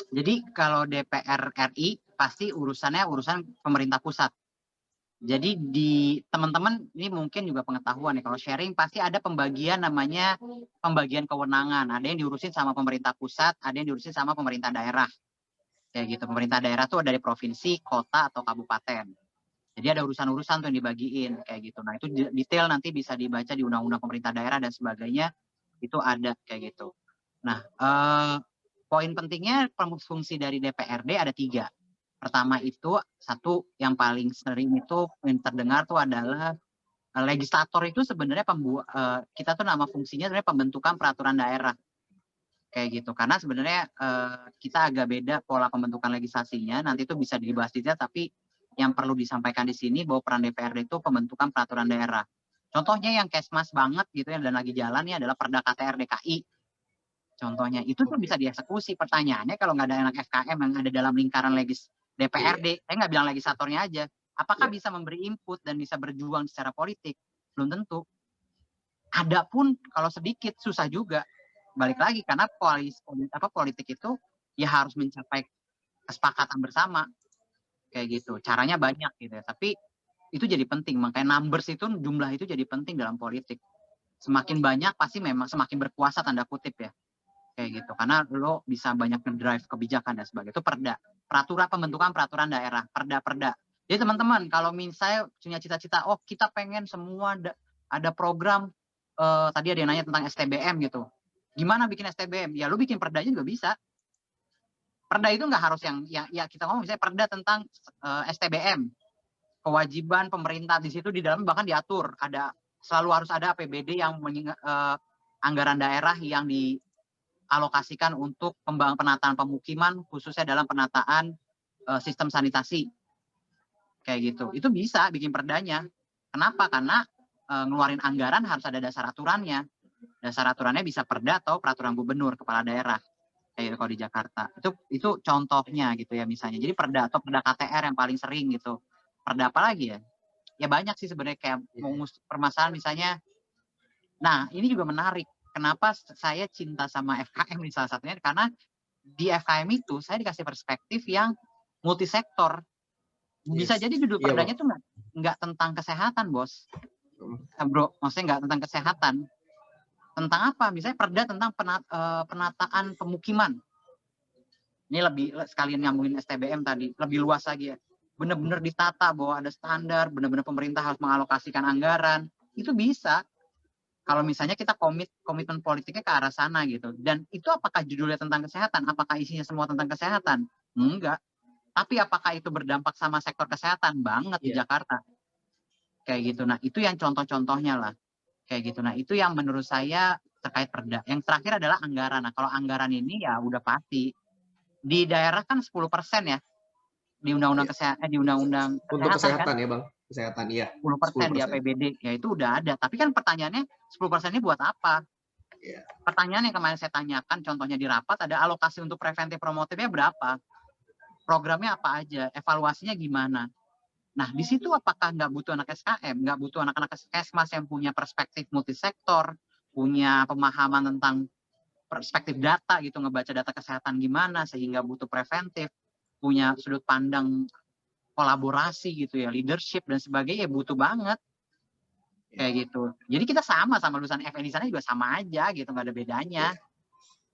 Speaker 2: Jadi kalau DPR RI pasti urusan pemerintah pusat. Jadi di teman-teman ini mungkin juga pengetahuan ya, kalau sharing pasti ada pembagian namanya pembagian kewenangan. Ada yang diurusin sama pemerintah pusat, ada yang diurusin sama pemerintah daerah. Kayak gitu. Pemerintah daerah tuh dari provinsi, kota atau kabupaten. Jadi ada urusan-urusan tuh yang dibagiin kayak gitu. Nah, itu detail nanti bisa dibaca di undang-undang pemerintah daerah dan sebagainya. Itu ada kayak gitu. Nah, poin pentingnya fungsi dari DPRD ada 3. Pertama itu, satu yang paling sering itu yang terdengar tuh adalah legislator itu sebenarnya kita tuh nama fungsinya sebenarnya pembentukan peraturan daerah. Kayak gitu. Karena sebenarnya kita agak beda pola pembentukan legislasinya. Nanti itu bisa dibahas detail, tapi yang perlu disampaikan di sini bahwa peran DPRD itu pembentukan peraturan daerah. Contohnya yang kesmas banget gitu ya dan lagi jalan nih adalah Perda KTR DKI. Contohnya itu tuh bisa dieksekusi. Pertanyaannya kalau nggak ada anak FKM yang ada dalam lingkaran DPRD, saya nggak bilang legislatornya aja, apakah bisa memberi input dan bisa berjuang secara politik? Belum tentu. Ada pun kalau sedikit susah juga. Balik lagi karena politik itu ya harus mencapai kesepakatan bersama. Kayak gitu. Caranya banyak gitu ya. Tapi itu jadi penting. Makanya numbers itu, jumlah itu jadi penting dalam politik. Semakin banyak pasti memang semakin berkuasa tanda kutip ya. Kayak gitu. Karena lo bisa banyak ngedrive kebijakan dan sebagainya. Itu perda. Pembentukan peraturan daerah. Perda-perda. Jadi teman-teman, kalau misalnya punya cita-cita, oh kita pengen semua ada program, tadi ada yang nanya tentang STBM gitu. Gimana bikin STBM? Ya lo bikin perdanya juga bisa. Perda itu nggak harus yang ya kita ngomong misalnya perda tentang STBM, kewajiban pemerintah di situ di dalam bahkan diatur selalu harus ada APBD yang anggaran daerah yang dialokasikan untuk penataan pemukiman khususnya dalam penataan sistem sanitasi kayak gitu. Itu bisa bikin perdanya. Kenapa? Karena ngeluarin anggaran harus ada dasar aturannya. Dasar aturannya bisa perda atau peraturan gubernur kepala daerah. Kayak kalau di Jakarta itu contohnya gitu ya misalnya. Jadi perda atau perda KTR yang paling sering gitu. Perda apa lagi ya? Ya banyak sih sebenarnya kayak permasalahan misalnya. Nah ini juga menarik. Kenapa saya cinta sama FKM nih salah satunya karena di FKM itu saya dikasih perspektif yang multisektor. Bisa jadi judul perdanya tuh nggak tentang kesehatan bos, bro. Maksudnya nggak tentang kesehatan. Tentang apa? Misalnya perda tentang penataan pemukiman. Ini lebih sekalian nyambungin STBM tadi, lebih luas lagi ya. Benar-benar ditata bahwa ada standar, benar-benar pemerintah harus mengalokasikan anggaran. Itu bisa. kalau misalnya kita komitmen politiknya ke arah sana gitu. Dan itu apakah judulnya tentang kesehatan? Apakah isinya semua tentang kesehatan? Enggak. Tapi apakah itu berdampak sama sektor kesehatan? Banget di Jakarta. Kayak gitu. Nah, itu yang contoh-contohnya lah. Kayak gitu. Nah, itu yang menurut saya terkait perda. Yang terakhir adalah anggaran. Nah, kalau anggaran ini ya udah pasti. Di daerah kan 10% ya. Di undang-undang kesehatan, di undang-undang
Speaker 1: Untuk
Speaker 2: kesehatan
Speaker 1: kesehatan
Speaker 2: kan
Speaker 1: ya Bang, kesehatan iya.
Speaker 2: 10% di
Speaker 1: 10%.
Speaker 2: APBD, ya itu udah ada. Tapi kan pertanyaannya 10% ini buat apa?
Speaker 1: Iya.
Speaker 2: Pertanyaan yang kemarin saya tanyakan, contohnya di rapat, ada alokasi untuk preventif promotifnya berapa? Programnya apa aja? Evaluasinya gimana? Nah, di situ apakah nggak butuh anak SKM, nggak butuh anak-anak Kesmas yang punya perspektif multisektor, punya pemahaman tentang perspektif data gitu, ngebaca data kesehatan gimana, sehingga butuh preventif, punya sudut pandang kolaborasi gitu ya, leadership dan sebagainya, ya butuh banget kayak gitu. Jadi kita sama lulusan FN di sana juga sama aja gitu, nggak ada bedanya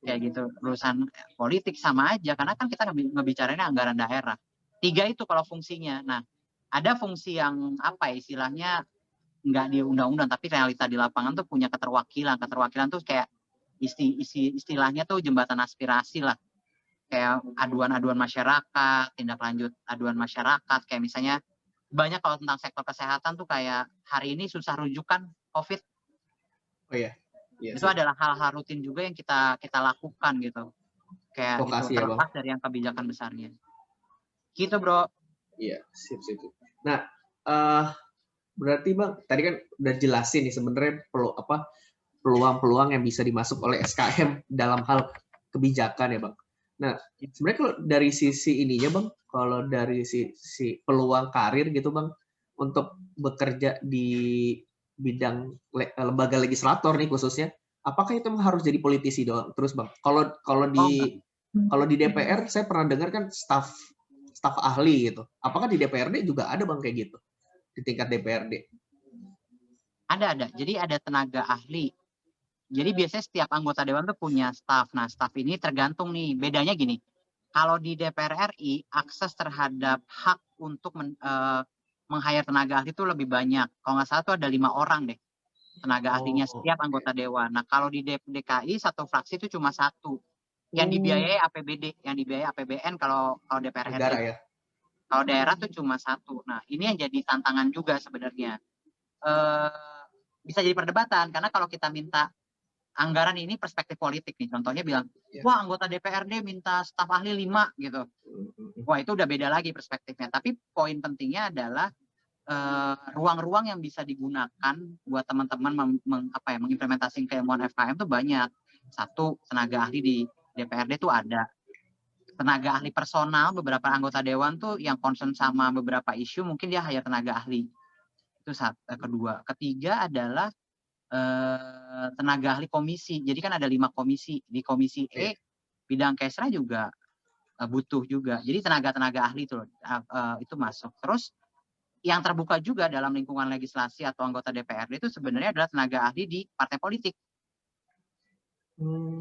Speaker 2: kayak gitu. Lulusan politik sama aja karena kan kita ngebicarainnya anggaran daerah. 3 itu kalau fungsinya. Nah, ada fungsi yang apa ya, istilahnya nggak di undang-undang tapi realita di lapangan tuh punya keterwakilan. Keterwakilan tuh kayak istilahnya tuh jembatan aspirasi lah. Kayak aduan-aduan masyarakat, tindak lanjut aduan masyarakat, kayak misalnya banyak kalau tentang sektor kesehatan tuh kayak hari ini susah rujukan COVID.
Speaker 1: Oh iya.
Speaker 2: Itu adalah hal-hal rutin juga yang kita lakukan gitu. Kayak gitu,
Speaker 1: Advokasi ya, Bang.
Speaker 2: terlepas dari yang kebijakan besarnya. Gitu, Bro.
Speaker 1: Iya, sip. Nah, berarti Bang, tadi kan udah jelasin nih sebenarnya peluang-peluang yang bisa dimasuk oleh SKM dalam hal kebijakan ya Bang. Nah, sebenarnya kalau dari sisi ininya Bang, kalau dari sisi peluang karir gitu Bang, untuk bekerja di bidang lembaga legislator nih khususnya, apakah itu harus jadi politisi doang terus Bang? Kalau di DPR saya pernah dengar kan staf ahli gitu. Apakah di DPRD juga ada Bang kayak gitu? Di tingkat DPRD?
Speaker 2: Ada. Jadi ada tenaga ahli. Jadi biasanya setiap anggota dewan tuh punya staf. Nah, staf ini tergantung nih. Bedanya gini. Kalau di DPR RI, akses terhadap hak untuk meng-hire tenaga ahli itu lebih banyak. Kalau nggak salah tuh ada 5 orang deh tenaga ahlinya setiap anggota dewan. Nah, kalau di DKI satu fraksi itu cuma 1. Yang dibiayai APBD, yang dibiayai APBN kalau DPR
Speaker 1: Negara
Speaker 2: RI.
Speaker 1: ya.
Speaker 2: Kalau daerah tuh cuma 1. Nah, ini yang jadi tantangan juga sebenarnya. Bisa jadi perdebatan karena kalau kita minta anggaran ini perspektif politik nih, contohnya bilang, wah anggota DPRD minta staf ahli 5 gitu. Wah itu udah beda lagi perspektifnya. Tapi poin pentingnya adalah ruang-ruang yang bisa digunakan buat teman-teman mengimplementasikan keilmuan FKM tuh banyak. 1, tenaga ahli di DPRD tuh ada. Tenaga ahli personal, beberapa anggota dewan tuh yang concern sama beberapa isu, mungkin dia hire tenaga ahli. Itu kedua. Ketiga adalah tenaga ahli komisi. Jadi kan ada 5 komisi. Di komisi E, bidang kesra juga butuh juga. Jadi tenaga-tenaga ahli itu masuk. Terus yang terbuka juga dalam lingkungan legislasi atau anggota DPRD itu sebenarnya adalah tenaga ahli di partai politik.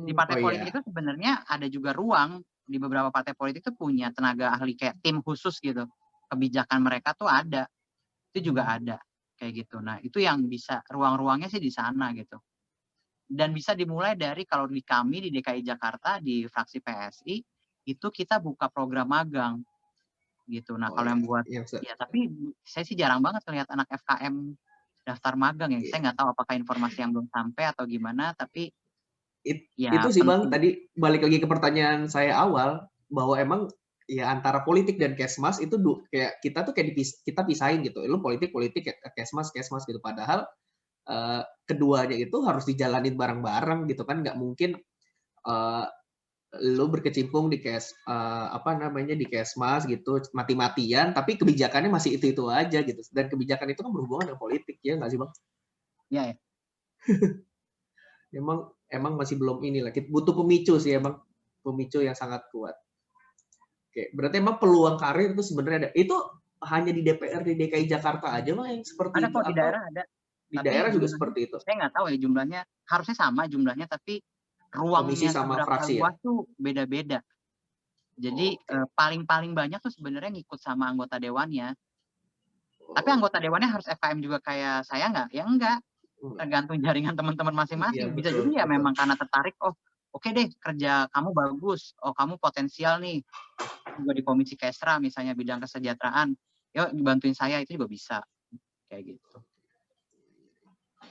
Speaker 2: Di partai politik itu sebenarnya ada juga ruang, di beberapa partai politik itu punya tenaga ahli kayak tim khusus gitu. Kebijakan mereka tuh ada. Itu juga ada kayak gitu. Nah, itu yang bisa ruang-ruangnya sih di sana gitu. Dan bisa dimulai dari kalau di kami di DKI Jakarta di fraksi PSI itu kita buka program magang gitu. Nah, kalau yang buat ya tapi saya sih jarang banget lihat anak FKM daftar magang ya. Saya nggak tahu apakah informasi yang belum sampai atau gimana, tapi
Speaker 1: itu sih Bang, tadi balik lagi ke pertanyaan saya awal bahwa emang ya antara politik dan kesmas itu kayak kita tuh kayak kita pisahin gitu. Lu politik kesmas gitu. Padahal keduanya itu harus dijalanin bareng-bareng gitu kan, nggak mungkin lu berkecimpung di di kesmas gitu mati-matian tapi kebijakannya masih itu aja gitu, dan kebijakan itu kan berhubungan dengan politik ya nggak sih Bang?
Speaker 2: Ya.
Speaker 1: Emang masih belum inilah, kita butuh pemicu sih emang, pemicu yang sangat kuat. Oke, berarti emang peluang karir itu sebenarnya ada. Itu hanya di DPR di DKI Jakarta aja Bang yang seperti
Speaker 2: ada
Speaker 1: itu?
Speaker 2: Kok di daerah ada.
Speaker 1: Di daerah juga seperti itu?
Speaker 2: Saya nggak tahu ya jumlahnya, harusnya sama jumlahnya, tapi ruangnya seberapa luas tuh beda-beda. Jadi paling banyak tuh sebenarnya ngikut sama anggota dewannya. Tapi anggota dewannya harus FKM juga kayak saya nggak? Ya enggak. tergantung jaringan teman-teman masing-masing.
Speaker 1: Iya,
Speaker 2: Bisa
Speaker 1: betul,
Speaker 2: jadi ya
Speaker 1: betul.
Speaker 2: memang karena tertarik, oh oke deh kerja kamu bagus, oh kamu potensial nih, juga di komisi Kesra misalnya bidang kesejahteraan, yuk bantuin saya, itu juga bisa kayak gitu.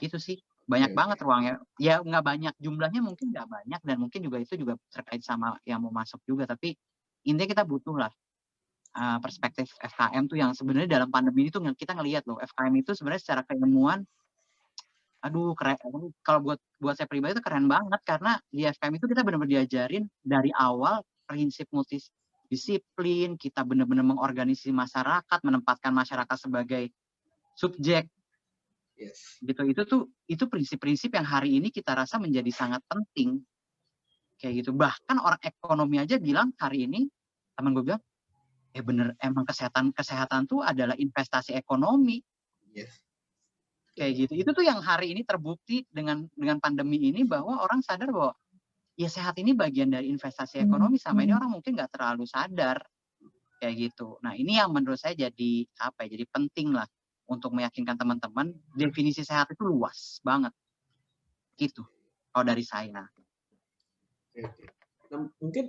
Speaker 2: Itu sih banyak
Speaker 1: Oke,
Speaker 2: banget ruangnya. Ya nggak banyak jumlahnya, mungkin nggak banyak, dan mungkin juga itu juga terkait sama yang mau masuk juga. Tapi intinya kita butuh lah perspektif FKM tuh yang sebenarnya dalam pandemi itu kita ngelihat loh, FKM itu sebenarnya secara keilmuan, aduh keren. Kalau buat saya pribadi itu keren banget karena di FKM itu kita benar-benar diajarin dari awal prinsip multidisiplin, kita benar-benar mengorganisasi masyarakat, menempatkan masyarakat sebagai subjek.
Speaker 1: Yes.
Speaker 2: Gitu, itu prinsip-prinsip yang hari ini kita rasa menjadi sangat penting kayak gitu. Bahkan orang ekonomi aja bilang hari ini, teman gue bilang, bener emang kesehatan tuh adalah investasi ekonomi.
Speaker 1: Yes.
Speaker 2: Kayak gitu. Itu tuh yang hari ini terbukti dengan pandemi ini, bahwa orang sadar bahwa ya sehat ini bagian dari investasi ekonomi. Sama ini orang mungkin nggak terlalu sadar kayak gitu. Nah ini yang menurut saya jadi jadi penting lah untuk meyakinkan teman-teman, definisi sehat itu luas banget gitu kalau dari saya.
Speaker 1: Oke. Nah, mungkin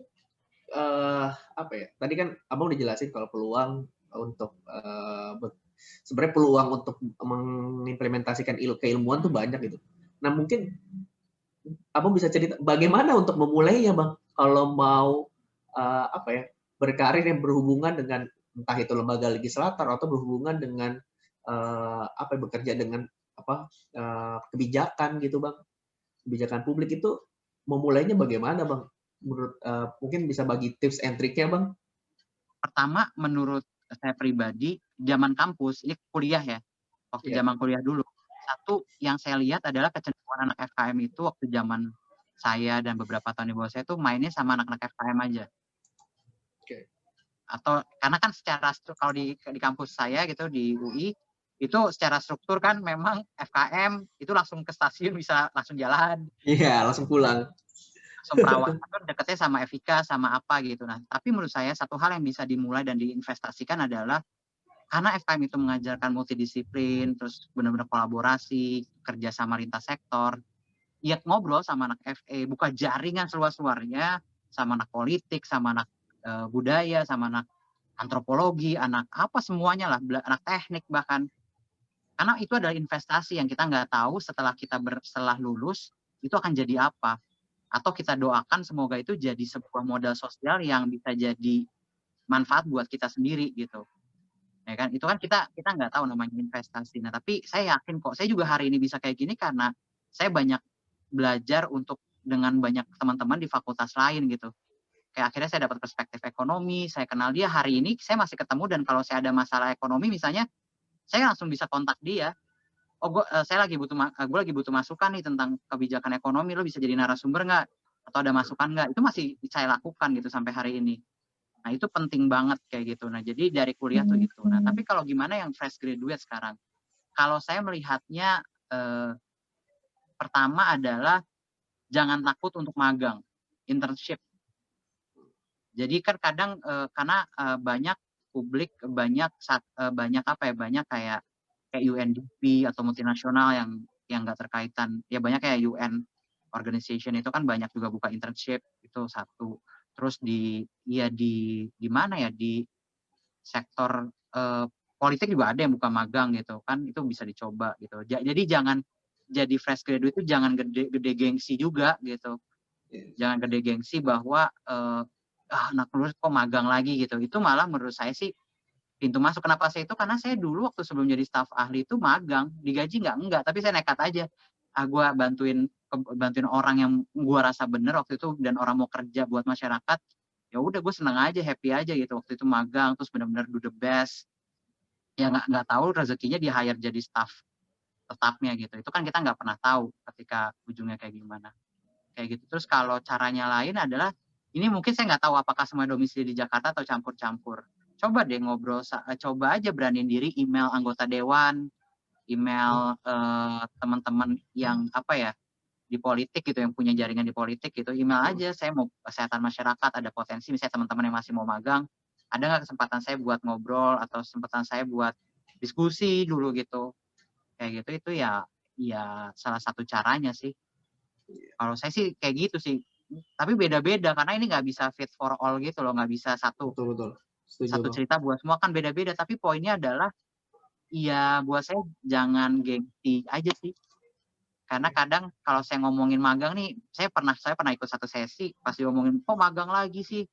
Speaker 1: tadi kan abang udah jelasin kalau peluang untuk sebenarnya peluang untuk mengimplementasikan keilmuan tuh banyak gitu. Nah mungkin abang bisa cerita bagaimana untuk memulainya bang, kalau mau berkarir yang berhubungan dengan entah itu lembaga legislator atau berhubungan dengan bekerja dengan kebijakan gitu bang, kebijakan publik itu memulainya bagaimana bang? Menurut mungkin bisa bagi tips and triknya bang?
Speaker 2: Pertama, menurut saya pribadi, zaman kampus, ini kuliah ya, waktu zaman kuliah dulu, satu yang saya lihat adalah kecenderungan anak FKM itu waktu zaman saya dan beberapa tahun di bawah saya itu mainnya sama anak-anak FKM aja.
Speaker 1: Okay.
Speaker 2: Atau karena kan secara kalau di kampus saya gitu di UI itu secara struktur kan memang FKM itu langsung ke stasiun bisa langsung jalan.
Speaker 1: Iya, langsung pulang.
Speaker 2: Langsung perawatan deketnya sama Evika sama apa gitu. Nah, tapi menurut saya satu hal yang bisa dimulai dan diinvestasikan adalah karena FKM itu mengajarkan multidisiplin, terus benar-benar kolaborasi, kerja sama lintas sektor, ya ngobrol sama anak FE, buka jaringan seluas-luasnya sama anak politik, sama anak budaya, sama anak antropologi, anak apa semuanya lah, anak teknik bahkan. Karena itu adalah investasi yang kita nggak tahu setelah setelah lulus itu akan jadi apa. Atau kita doakan semoga itu jadi sebuah modal sosial yang bisa jadi manfaat buat kita sendiri gitu. Ya kan, itu kan kita nggak tahu namanya investasi. Nah, tapi saya yakin kok, saya juga hari ini bisa kayak gini karena saya banyak belajar dengan banyak teman-teman di fakultas lain gitu. Kayak akhirnya saya dapat perspektif ekonomi, saya kenal dia, hari ini saya masih ketemu, dan kalau saya ada masalah ekonomi misalnya, saya langsung bisa kontak dia. Oh, gue lagi butuh masukan nih tentang kebijakan ekonomi, lo bisa jadi narasumber nggak? Atau ada masukan nggak? Itu masih saya lakukan gitu sampai hari ini. Nah, itu penting banget kayak gitu. Nah, jadi dari kuliah tuh itu. Nah, tapi kalau gimana yang fresh graduate sekarang? Kalau saya melihatnya, pertama adalah jangan takut untuk magang, internship. Jadi kan kadang karena banyak publik, banyak kayak UNDP atau multinasional yang nggak terkaitan. Ya banyak kayak UN organization itu kan banyak juga buka internship, itu satu. Terus di mana ya, di sektor politik juga ada yang buka magang gitu kan, itu bisa dicoba gitu. Jadi jangan jadi fresh graduate itu jangan gede gengsi juga gitu. Jangan gede gengsi bahwa anak lulus kok magang lagi gitu. Itu malah menurut saya sih pintu masuk. Kenapa saya itu? Karena saya dulu waktu sebelum jadi staf ahli itu magang, digaji enggak, tapi saya nekat aja. Gue bantuin orang yang gue rasa bener waktu itu, dan orang mau kerja buat masyarakat, ya udah gue seneng aja, happy aja gitu. Waktu itu magang, terus benar-benar do the best. Ya nggak tahu rezekinya di hire jadi staf tetapnya gitu. Itu kan kita nggak pernah tahu ketika ujungnya kayak gimana. Kayak gitu. Terus kalau caranya lain adalah, ini mungkin saya nggak tahu apakah semua domisili di Jakarta atau campur-campur. Coba deh ngobrol, coba aja beraniin diri email anggota dewan, email teman-teman yang di politik gitu, yang punya jaringan di politik gitu, email aja, saya mau kesehatan masyarakat, ada potensi, misalnya teman-teman yang masih mau magang, ada nggak kesempatan saya buat ngobrol atau kesempatan saya buat diskusi dulu gitu, kayak gitu. Itu ya ya salah satu caranya sih. Kalau saya sih kayak gitu sih. Tapi beda-beda karena ini nggak bisa fit for all gitu loh, nggak bisa
Speaker 1: Betul betul. Setuju
Speaker 2: satu
Speaker 1: bang.
Speaker 2: cerita buat semua, kan beda-beda. Tapi poinnya adalah ya buat saya jangan gengsi aja sih. Karena kadang kalau saya ngomongin magang nih, saya pernah ikut satu sesi pas diomongin, kok magang lagi sih,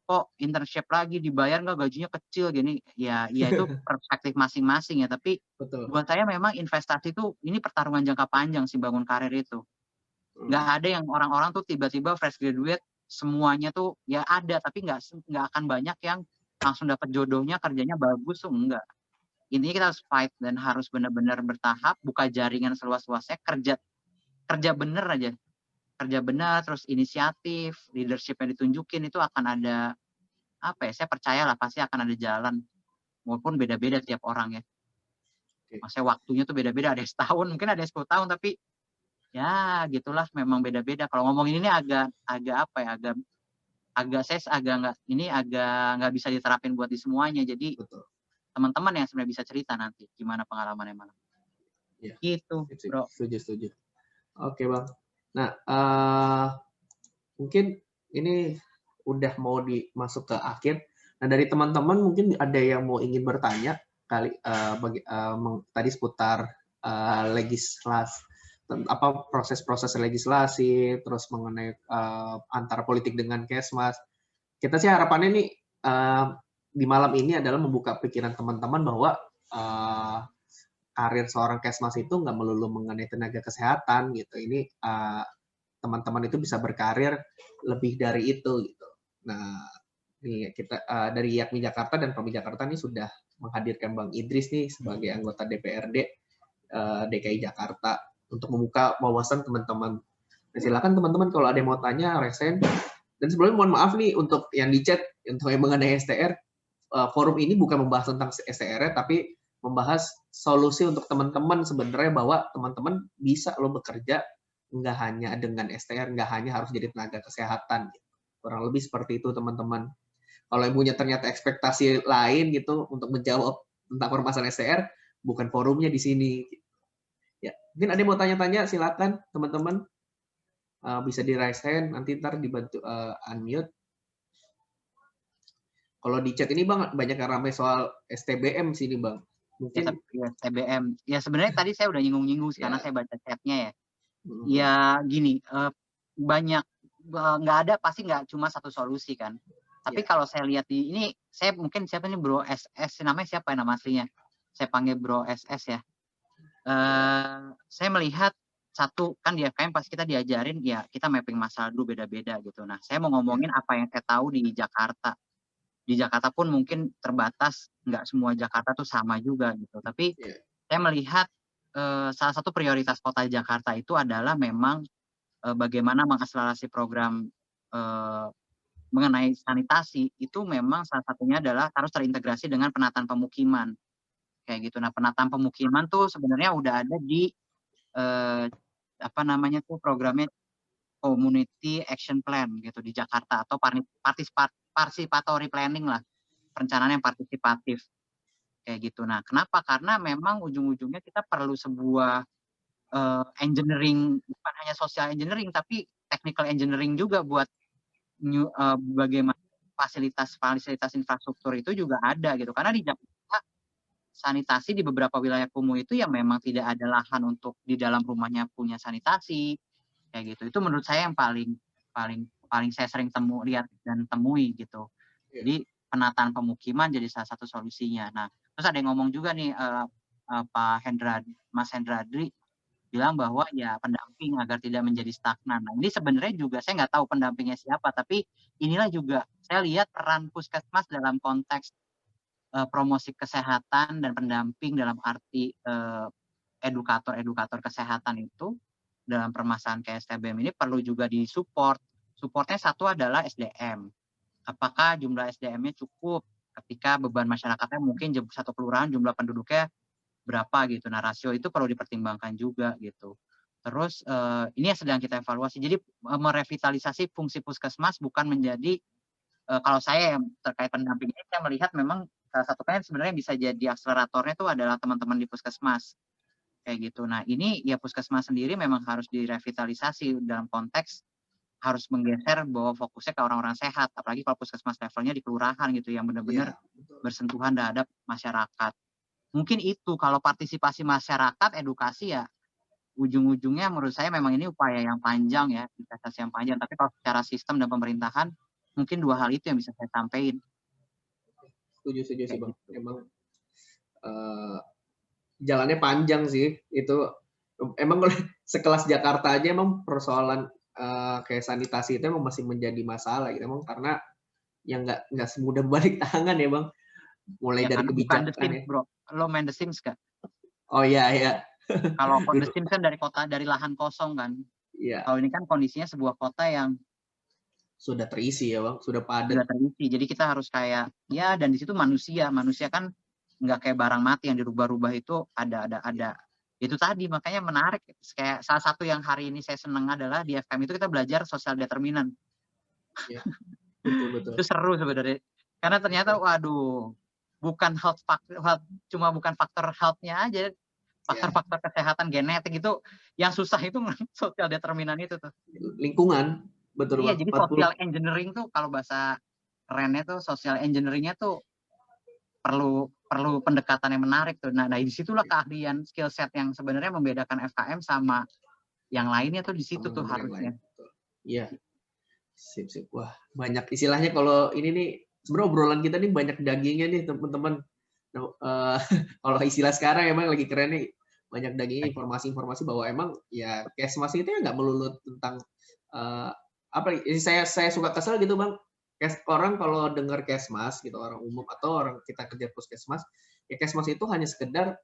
Speaker 2: kok internship lagi, dibayar nggak, gajinya kecil gini. Ya itu perspektif masing-masing ya. Tapi
Speaker 1: Betul.
Speaker 2: buat saya memang investasi itu ini pertarungan jangka panjang sih, bangun karir itu. Nggak ada yang orang-orang tuh tiba-tiba fresh graduate semuanya tuh ya ada, tapi nggak akan banyak yang langsung dapat jodohnya kerjanya bagus tuh, enggak. Intinya kita harus fight dan harus benar-benar bertahap, buka jaringan seluas-luasnya, kerja bener aja, kerja benar, terus inisiatif, leadership yang ditunjukin itu akan ada apa ya? Saya percaya lah pasti akan ada jalan, walaupun beda-beda tiap orang ya. Maksudnya waktunya tuh beda-beda, ada yang setahun, mungkin ada yang 10 tahun, tapi ya gitulah, memang beda-beda. Kalau ngomongin ini agak apa ya? Agak nggak bisa diterapin buat di semuanya. Jadi
Speaker 1: Betul.
Speaker 2: teman-teman yang sebenarnya bisa cerita nanti gimana pengalamannya malah.
Speaker 1: Ya.
Speaker 2: Gitu, bro.
Speaker 1: Setuju. Oke bang. Nah, mungkin ini udah mau masuk ke akhir. Nah, dari teman-teman mungkin ada yang mau ingin bertanya kali tadi seputar legislasi, apa proses-proses legislasi, terus mengenai antara politik dengan Kesmas. Kita sih harapannya nih di malam ini adalah membuka pikiran teman-teman bahwa karir seorang Kesmas itu nggak melulu mengenai tenaga kesehatan gitu. Ini teman-teman itu bisa berkarir lebih dari itu gitu. Nah, nih kita dari YAKMI Jakarta dan PAMI Jakarta ini sudah menghadirkan Bang Idris nih sebagai anggota DPRD DKI Jakarta untuk membuka wawasan teman-teman. Nah, silakan teman-teman kalau ada yang mau tanya, resen. Dan sebelumnya mohon maaf nih untuk yang di chat untuk yang mengenai STR, forum ini bukan membahas tentang STR-nya, tapi membahas solusi untuk teman-teman sebenarnya bahwa teman-teman bisa lo bekerja nggak hanya dengan STR, nggak hanya harus jadi tenaga kesehatan. Kurang lebih seperti itu teman-teman. Kalau yang punya ternyata ekspektasi lain gitu untuk menjawab tentang permasalahan STR, bukan forumnya di sini. Ya, mungkin ada yang mau tanya-tanya, silakan teman-teman. Bisa di raise hand, nanti ntar dibantu unmute. Kalau di chat ini Bang, banyak yang ramai soal STBM sini Bang. Mungkin
Speaker 2: ya, TBM. Ya sebenarnya tadi saya udah nyinggung-nyinggung karena saya baca chatnya ya. Ya gini, banyak, nggak ada, pasti nggak cuma satu solusi kan. Tapi kalau saya lihat di ini, saya mungkin siapa nih Bro SS, namanya siapa ya nama aslinya? Saya panggil Bro SS ya. Saya melihat satu, kan di FKM pasti kita diajarin ya kita mapping masalah dulu beda-beda gitu. Nah, saya mau ngomongin apa yang saya tahu di Jakarta. Di Jakarta pun mungkin terbatas, nggak semua Jakarta tuh sama juga gitu. Tapi saya melihat salah satu prioritas kota Jakarta itu adalah memang bagaimana mengakselerasi program mengenai sanitasi. Itu memang salah satunya adalah harus terintegrasi dengan penataan pemukiman kayak gitu. Nah, penataan pemukiman tuh sebenarnya udah ada di apa namanya tuh programnya Community Action Plan gitu di Jakarta, atau participatory planning lah, perencanaan yang partisipatif kayak gitu. Nah, kenapa? Karena memang ujung-ujungnya kita perlu sebuah engineering, bukan hanya social engineering tapi technical engineering juga buat bagaimana fasilitas infrastruktur itu juga ada gitu. Karena di Jakarta sanitasi di beberapa wilayah kumuh itu ya memang tidak ada lahan untuk di dalam rumahnya punya sanitasi kayak gitu. Itu menurut saya yang paling saya sering lihat dan temui gitu. Jadi penataan pemukiman jadi salah satu solusinya. Nah, terus ada yang ngomong juga nih Mas Hendradri bilang bahwa ya pendamping agar tidak menjadi stagnan. Nah, ini sebenarnya juga saya nggak tahu pendampingnya siapa, tapi inilah juga saya lihat peran puskesmas dalam konteks promosi kesehatan dan pendamping dalam arti edukator kesehatan itu dalam permasalahan kayak STBM ini perlu juga disupport. Supportnya satu adalah SDM. Apakah jumlah SDM-nya cukup ketika beban masyarakatnya mungkin satu kelurahan jumlah penduduknya berapa gitu. Nah, rasio itu perlu dipertimbangkan juga gitu. Terus ini yang sedang kita evaluasi. Jadi merevitalisasi fungsi puskesmas bukan menjadi kalau saya yang terkait pendamping ini, saya melihat memang salah satu kan sebenarnya bisa jadi akseleratornya itu adalah teman-teman di puskesmas. kayak gitu. Nah ini ya puskesmas sendiri memang harus direvitalisasi dalam konteks harus menggeser bahwa fokusnya ke orang-orang sehat, apalagi kalau puskesmas levelnya di kelurahan gitu yang benar-benar bersentuhan terhadap masyarakat. Mungkin itu kalau partisipasi masyarakat, edukasi ya ujung-ujungnya menurut saya memang ini upaya yang panjang ya, investasi yang panjang. Tapi kalau secara sistem dan pemerintahan mungkin 2 hal itu yang bisa saya sampaikan.
Speaker 1: Setuju sih
Speaker 2: Kayak
Speaker 1: Bang.
Speaker 2: gitu.
Speaker 1: Emang jalannya panjang sih. Itu emang kalau sekelas Jakarta aja emang persoalan kayak sanitasi itu emang masih menjadi masalah gitu. Emang karena yang nggak semudah balik tangan ya Bang. Mulai
Speaker 2: Ya
Speaker 1: dari
Speaker 2: karena bukan The
Speaker 1: kebijakan
Speaker 2: Sims,
Speaker 1: ya.
Speaker 2: bro. Lo main The Sims gak?
Speaker 1: Oh iya.
Speaker 2: Kalau The
Speaker 1: Dulu.
Speaker 2: Sims kan dari lahan kosong kan.
Speaker 1: Iya,
Speaker 2: Kalau ini kan kondisinya sebuah kota yang
Speaker 1: sudah terisi ya Bang, sudah padat.
Speaker 2: sudah terisi. Jadi kita harus kayak ya, dan di situ manusia kan nggak kayak barang mati yang dirubah-rubah, itu ada. Itu tadi makanya menarik. Kayak salah satu yang hari ini saya senang adalah di FKM itu kita belajar sosial determinan.
Speaker 1: Ya, betul.
Speaker 2: Itu seru sebenarnya. Karena ternyata waduh, bukan cuma bukan faktor health-nya aja, faktor-faktor kesehatan genetik itu yang susah itu sosial determinan itu tuh.
Speaker 1: Lingkungan, betul
Speaker 2: Iya,
Speaker 1: Bang.
Speaker 2: jadi social engineering tuh kalau bahasa kerennya tuh social engineering-nya tuh perlu pendekatan yang menarik tuh. Nah, disitulah keahlian skill set yang sebenarnya membedakan FKM sama yang lainnya tuh di situ tuh harusnya.
Speaker 1: Iya. Sip. Wah, banyak istilahnya kalau ini nih, sebenarnya obrolan kita nih banyak dagingnya nih teman-teman. Kalau istilah sekarang emang lagi keren nih, banyak dagingnya informasi-informasi bahwa emang ya Kesmas itu ya nggak melulu tentang apa saya suka kesel gitu Bang. Orang kalau dengar Kesmas gitu, orang umum atau orang kita kerja puskesmas, ya Kesmas itu hanya sekedar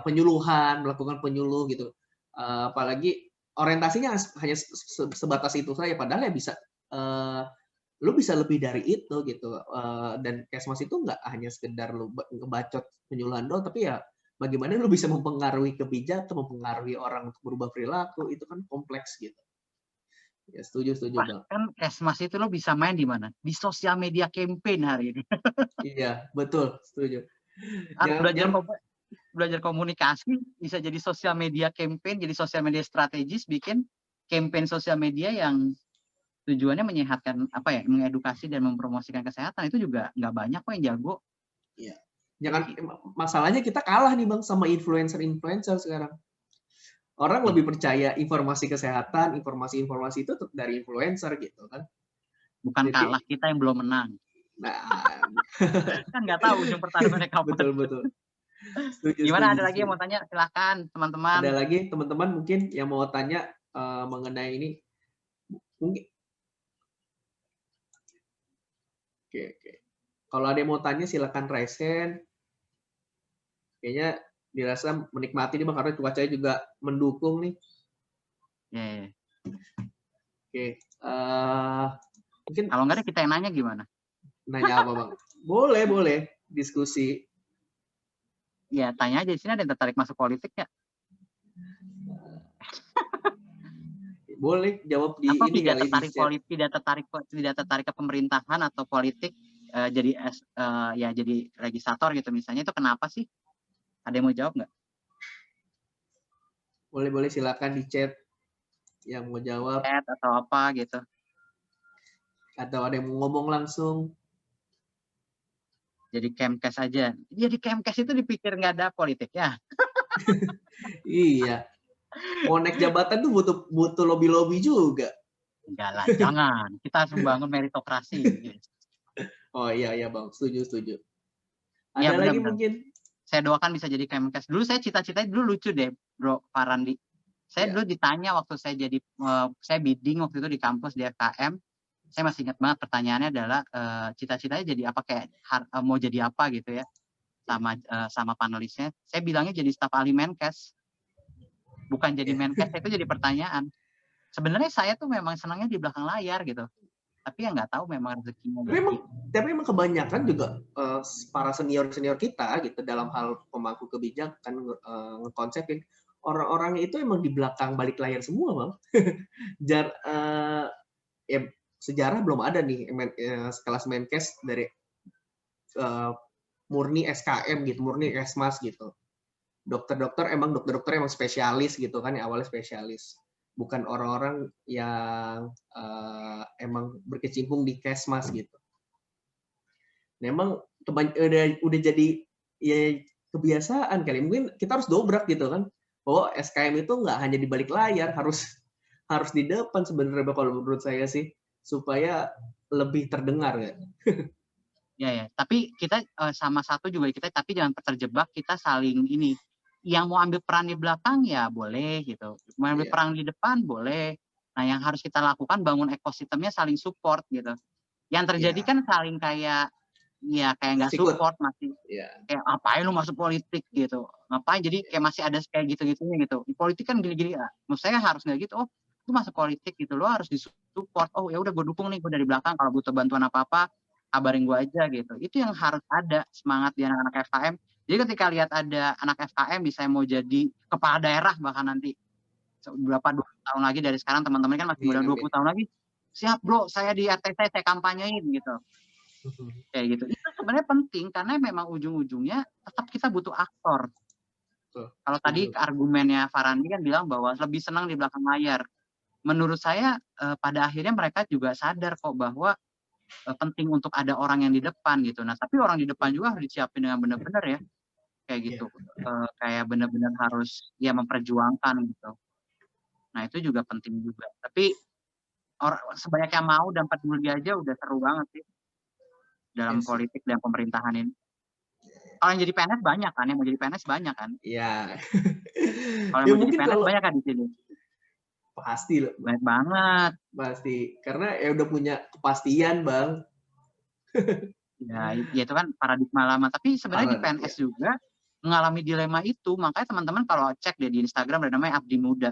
Speaker 1: penyuluhan, melakukan penyuluh gitu. Apalagi orientasinya hanya sebatas itu saja, padahal ya bisa lu bisa lebih dari itu gitu. Dan Kesmas itu nggak hanya sekedar lu ngebacot penyuluhan doang, tapi ya bagaimana lu bisa mempengaruhi kebijakan, mempengaruhi orang untuk berubah perilaku, itu kan kompleks gitu. Ya, setuju Bang.
Speaker 2: Bahkan Kesmas itu lo bisa main di mana? Di sosial media campaign hari ini.
Speaker 1: Iya, betul, setuju.
Speaker 2: Belajar komunikasi bisa jadi sosial media campaign, jadi sosial media strategis, bikin campaign sosial media yang tujuannya menyehatkan mengedukasi dan mempromosikan kesehatan. Itu juga nggak banyak kok yang jago.
Speaker 1: Iya. Masalahnya kita kalah nih Bang sama influencer sekarang. Orang lebih percaya informasi kesehatan, informasi itu dari influencer gitu kan.
Speaker 2: Bukan kalah, kita yang belum menang.
Speaker 1: Nah,
Speaker 2: kan nggak tahu ujung pertarungannya kapan.
Speaker 1: Betul.
Speaker 2: Gimana, ada lagi yang mau tanya? Silakan teman-teman.
Speaker 1: Ada lagi teman-teman mungkin yang mau tanya mengenai ini? Mungkin. Oke. Kalau ada yang mau tanya silakan raise hand. Kayaknya dirasa menikmati nih Bang karena cuacanya juga mendukung nih.
Speaker 2: Yeah.
Speaker 1: Oke. Mungkin
Speaker 2: kalau nggak ada kita yang nanya gimana?
Speaker 1: Nanya apa Bang? Boleh diskusi.
Speaker 2: Ya tanya aja, di sini ada yang tertarik masuk politik ya?
Speaker 1: Boleh jawab di
Speaker 2: apa
Speaker 1: ini
Speaker 2: tidak
Speaker 1: kali
Speaker 2: tertarik politik, tidak tertarik ke pemerintahan atau politik, jadi legislator gitu misalnya, itu kenapa sih? Ada yang mau jawab nggak?
Speaker 1: Boleh silakan di chat yang mau jawab.
Speaker 2: Chat atau apa gitu.
Speaker 1: Atau ada yang mau ngomong langsung.
Speaker 2: Jadi Kemkes aja. Jadi Kemkes itu dipikir nggak ada politik ya?
Speaker 1: Iya. Mau naik jabatan tuh butuh lobby juga.
Speaker 2: Enggak lah, jangan. Kita harus membangun meritokrasi.
Speaker 1: Oh iya Bang, setuju. Ada
Speaker 2: ya,
Speaker 1: lagi
Speaker 2: benar.
Speaker 1: mungkin?
Speaker 2: Saya doakan bisa jadi Kemkes. Dulu saya cita-citanya dulu lucu deh, Bro Farandi. Saya dulu ditanya waktu saya bidding waktu itu di kampus di FKM. Saya masih ingat banget pertanyaannya adalah cita-citanya jadi apa, kayak mau jadi apa gitu ya, sama panelisnya. Saya bilangnya jadi staf ahli Menkes, bukan jadi Menkes. Itu jadi pertanyaan. Sebenarnya saya tuh memang senangnya di belakang layar gitu, tapi ya nggak tahu memang rezekinya.
Speaker 1: Tapi memang kebanyakan juga para senior kita gitu dalam hal pemangku kebijakan ngekonsepin orang-orang itu emang di belakang balik layar semua Bang. Sejarah belum ada nih kelas Menkes dari murni SKM gitu, murni Kesmas gitu. dokter-dokter emang spesialis gitu kan, yang awalnya spesialis. Bukan orang-orang yang emang berkecimpung di Kesmas gitu. Memang udah jadi ya kebiasaan kali. Mungkin kita harus dobrak gitu kan. Bahwa SKM itu nggak hanya di balik layar, harus di depan sebenarnya kalau menurut saya sih, supaya lebih terdengar ya.
Speaker 2: Ya. Tapi kita sama satu juga kita, tapi jangan terjebak kita saling ini. Yang mau ambil peran di belakang ya boleh gitu. Mau ambil peran di depan boleh. Nah, yang harus kita lakukan bangun ekosistemnya saling support gitu. Yang terjadi kan saling kayak nggak support, masih kayak ngapain lu masuk politik gitu, ngapain, jadi kayak masih ada kayak gitu-gitunya gitu. Di politik kan gini-gini, menurut saya harus nggak gitu. Oh, lu masuk politik gitu, lo harus disupport. Oh ya udah, gue dukung nih, gue dari belakang, kalau butuh bantuan apa-apa kabarin gue aja gitu. Itu yang harus ada semangat di anak-anak FKM. Jadi ketika lihat ada anak FKM bisa mau jadi kepala daerah bahkan nanti berapa 20 tahun lagi dari sekarang, teman-teman kan masih muda, 20 tahun lagi siap bro, saya di RT saya kampanyein gitu. Kayak gitu. Itu sebenarnya penting karena memang ujung-ujungnya tetap kita butuh aktor. Kalau tadi argumennya Farandi kan bilang bahwa lebih senang di belakang layar. Menurut saya pada akhirnya mereka juga sadar kok bahwa penting untuk ada orang yang di depan gitu. Nah, tapi orang di depan juga harus disiapin dengan benar-benar ya. Kayak gitu. Kayak benar-benar harus ya memperjuangkan gitu. Nah, itu juga penting juga. Tapi sebanyak yang mau dan peduli aja udah seru banget sih dalam politik dan pemerintahan ini. Kalau yang jadi PNS banyak kan, yang mau jadi PNS banyak kan?
Speaker 1: Iya.
Speaker 2: Kalau yang mau jadi PNS banyak kan di sini?
Speaker 1: Pasti loh.
Speaker 2: Banyak banget.
Speaker 1: Pasti. Karena ya udah punya kepastian, Bang.
Speaker 2: Ya itu kan paradigma lama. Tapi sebenarnya di PNS juga mengalami dilema itu. Makanya teman-teman kalau cek deh di Instagram ada namanya Abdi Muda.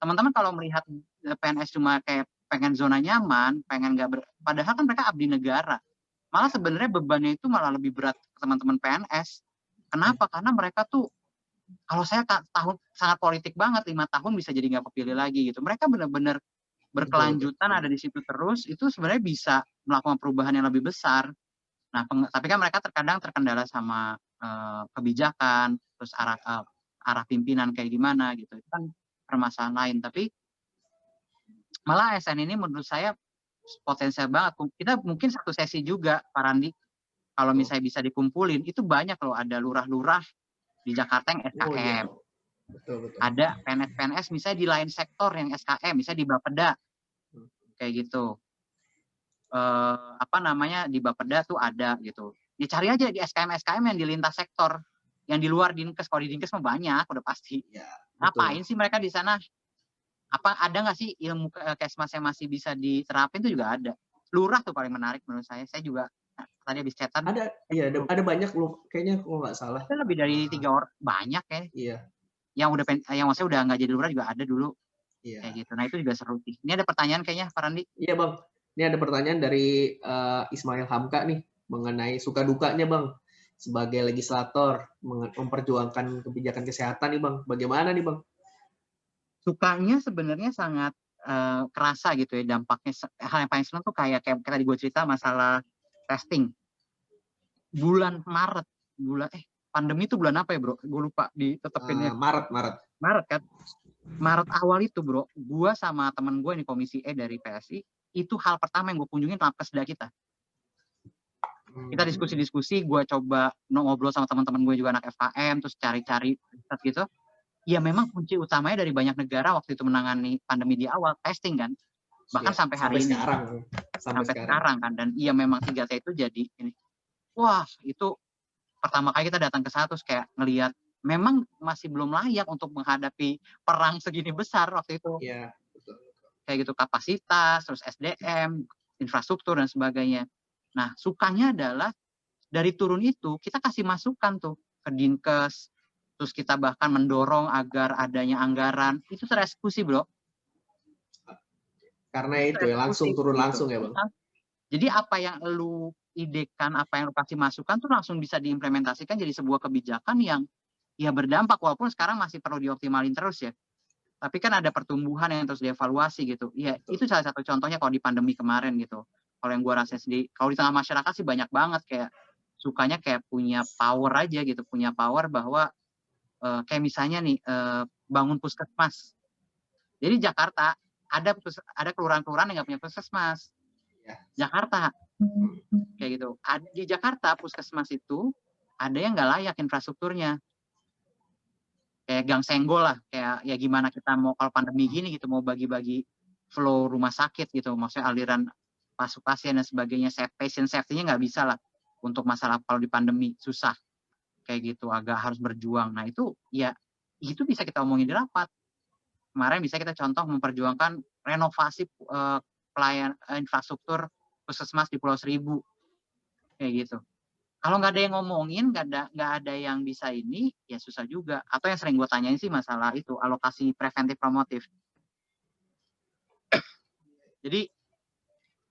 Speaker 2: Teman-teman kalau melihat PNS cuma kayak pengen zona nyaman, pengen padahal kan mereka abdi negara. Malah sebenarnya bebannya itu malah lebih berat ke teman-teman PNS. Kenapa? Karena mereka tuh, kalau saya tahun sangat politik banget, 5 tahun bisa jadi nggak kepilih lagi gitu. Mereka benar-benar berkelanjutan ada di situ terus, itu sebenarnya bisa melakukan perubahan yang lebih besar. Nah, tapi kan mereka terkadang terkendala sama kebijakan, terus arah pimpinan kayak gimana gitu. Itu kan permasalahan lain. Tapi malah ASN ini menurut saya potensial banget. Kita mungkin satu sesi juga, Pak Randi, kalau misalnya bisa dikumpulin, itu banyak loh, ada lurah-lurah di Jakarta yang SKM.
Speaker 1: Betul.
Speaker 2: Ada PNS misalnya di lain sektor yang SKM, misalnya di Bapeda. Kayak gitu. Di Bapeda tuh ada gitu. Ya cari aja di SKM yang di lintas sektor. Yang di luar Dinkes, kalau di Dinkes mah banyak, udah pasti.
Speaker 1: Ya,
Speaker 2: ngapain sih mereka di sana? Ada nggak sih ilmu Kesmas yang masih bisa diterapin? Itu juga ada. Lurah tuh paling menarik menurut saya. Saya juga tadi habis chatan.
Speaker 1: Ada banyak loh, kayaknya kalau nggak salah.
Speaker 2: Ada lebih dari 3 orang, banyak ya.
Speaker 1: Iya.
Speaker 2: Yang maksudnya udah nggak jadi lurah juga ada dulu.
Speaker 1: Iya.
Speaker 2: Kayak gitu. Nah itu juga seru sih. Ini ada pertanyaan kayaknya, Pak Randi.
Speaker 1: Iya Bang. Ini ada pertanyaan dari Ismail Hamka nih mengenai suka dukanya Bang sebagai legislator memperjuangkan kebijakan kesehatan nih Bang. Bagaimana nih Bang?
Speaker 2: Sukanya sebenarnya sangat kerasa gitu ya dampaknya. Hal yang paling senang tuh kayak tadi gue cerita masalah testing. Bulan Maret, pandemi itu bulan apa ya bro? Gue lupa ditetepinnya. Maret kan? Maret awal itu bro, gue sama temen gue nih Komisi E dari PSI, itu hal pertama yang gue kunjungin Labkesda kita. Kita diskusi-diskusi, gue coba ngobrol sama teman-teman gue juga anak FKM, terus cari-cari gitu. Ya memang kunci utamanya dari banyak negara waktu itu menangani pandemi di awal, testing kan. Bahkan sampai hari ini. Sampai sekarang kan. Dan iya memang 3T itu jadi ini. Wah itu pertama kali kita datang ke sana terus kayak ngelihat memang masih belum layak untuk menghadapi perang segini besar waktu itu.
Speaker 1: Iya, betul.
Speaker 2: Kayak gitu kapasitas, terus SDM, infrastruktur dan sebagainya. Nah, sukanya adalah dari turun itu kita kasih masukan tuh ke Dinkes, terus kita bahkan mendorong agar adanya anggaran itu tereksekusi, bro.
Speaker 1: Karena itu ya langsung turun langsung ya, Bang.
Speaker 2: Jadi apa yang lu idekan, apa yang lu kasih masukan tuh langsung bisa diimplementasikan jadi sebuah kebijakan yang ya berdampak walaupun sekarang masih perlu dioptimalin terus ya. Tapi kan ada pertumbuhan yang terus dievaluasi gitu. Ya itu salah satu contohnya kalau di pandemi kemarin gitu. Kalau yang gue rasa sendiri, kalau di tengah masyarakat sih banyak banget kayak sukanya kayak punya power aja gitu, punya power bahwa kayak misalnya nih bangun puskesmas. Jadi Jakarta ada kelurahan-kelurahan yang nggak punya puskesmas. Jakarta kayak gitu. Di Jakarta puskesmas itu ada yang nggak layak infrastrukturnya. Kayak gang senggol lah, kayak ya gimana kita mau kalau pandemi gini gitu mau bagi-bagi flow rumah sakit gitu, maksudnya aliran masuk pasien dan sebagainya, patient safety-nya nggak bisa lah untuk masalah kalau di pandemi susah kayak gitu, agak harus berjuang. Nah itu ya itu bisa kita omongin di rapat. Kemarin bisa kita contoh memperjuangkan renovasi infrastruktur puskesmas di Pulau Seribu kayak gitu. Kalau nggak ada yang ngomongin, nggak ada yang bisa ini, ya susah juga. Atau yang sering gue tanyain sih masalah itu, alokasi preventif promotif. Jadi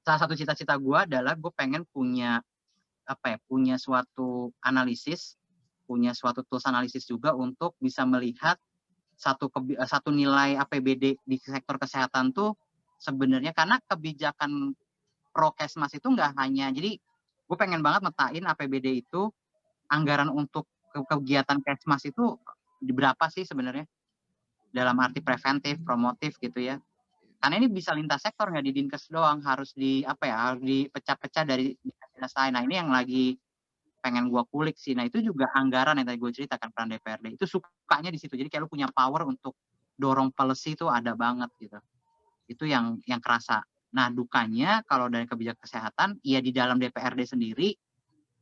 Speaker 2: salah satu cita-cita gue adalah gue pengen punya punya suatu analisis, punya suatu tools analisis juga untuk bisa melihat satu nilai APBD di sektor kesehatan tuh sebenarnya karena kebijakan prokesmas itu nggak hanya, jadi gue pengen banget metain APBD itu anggaran untuk kegiatan kesmas itu berapa sih sebenarnya dalam arti preventif, promotif gitu ya. Karena ini bisa lintas sektor, nggak di Dinkes doang, harus harus dipecah-pecah dari dinas lain. Nah ini yang lagi pengen gue kulik sih. Nah itu juga anggaran yang tadi gue ceritakan peran DPRD itu sukanya di situ. Jadi kayak lu punya power untuk dorong policy itu ada banget gitu. Itu yang kerasa. Nah dukanya kalau dari kebijakan kesehatan, ya di dalam DPRD sendiri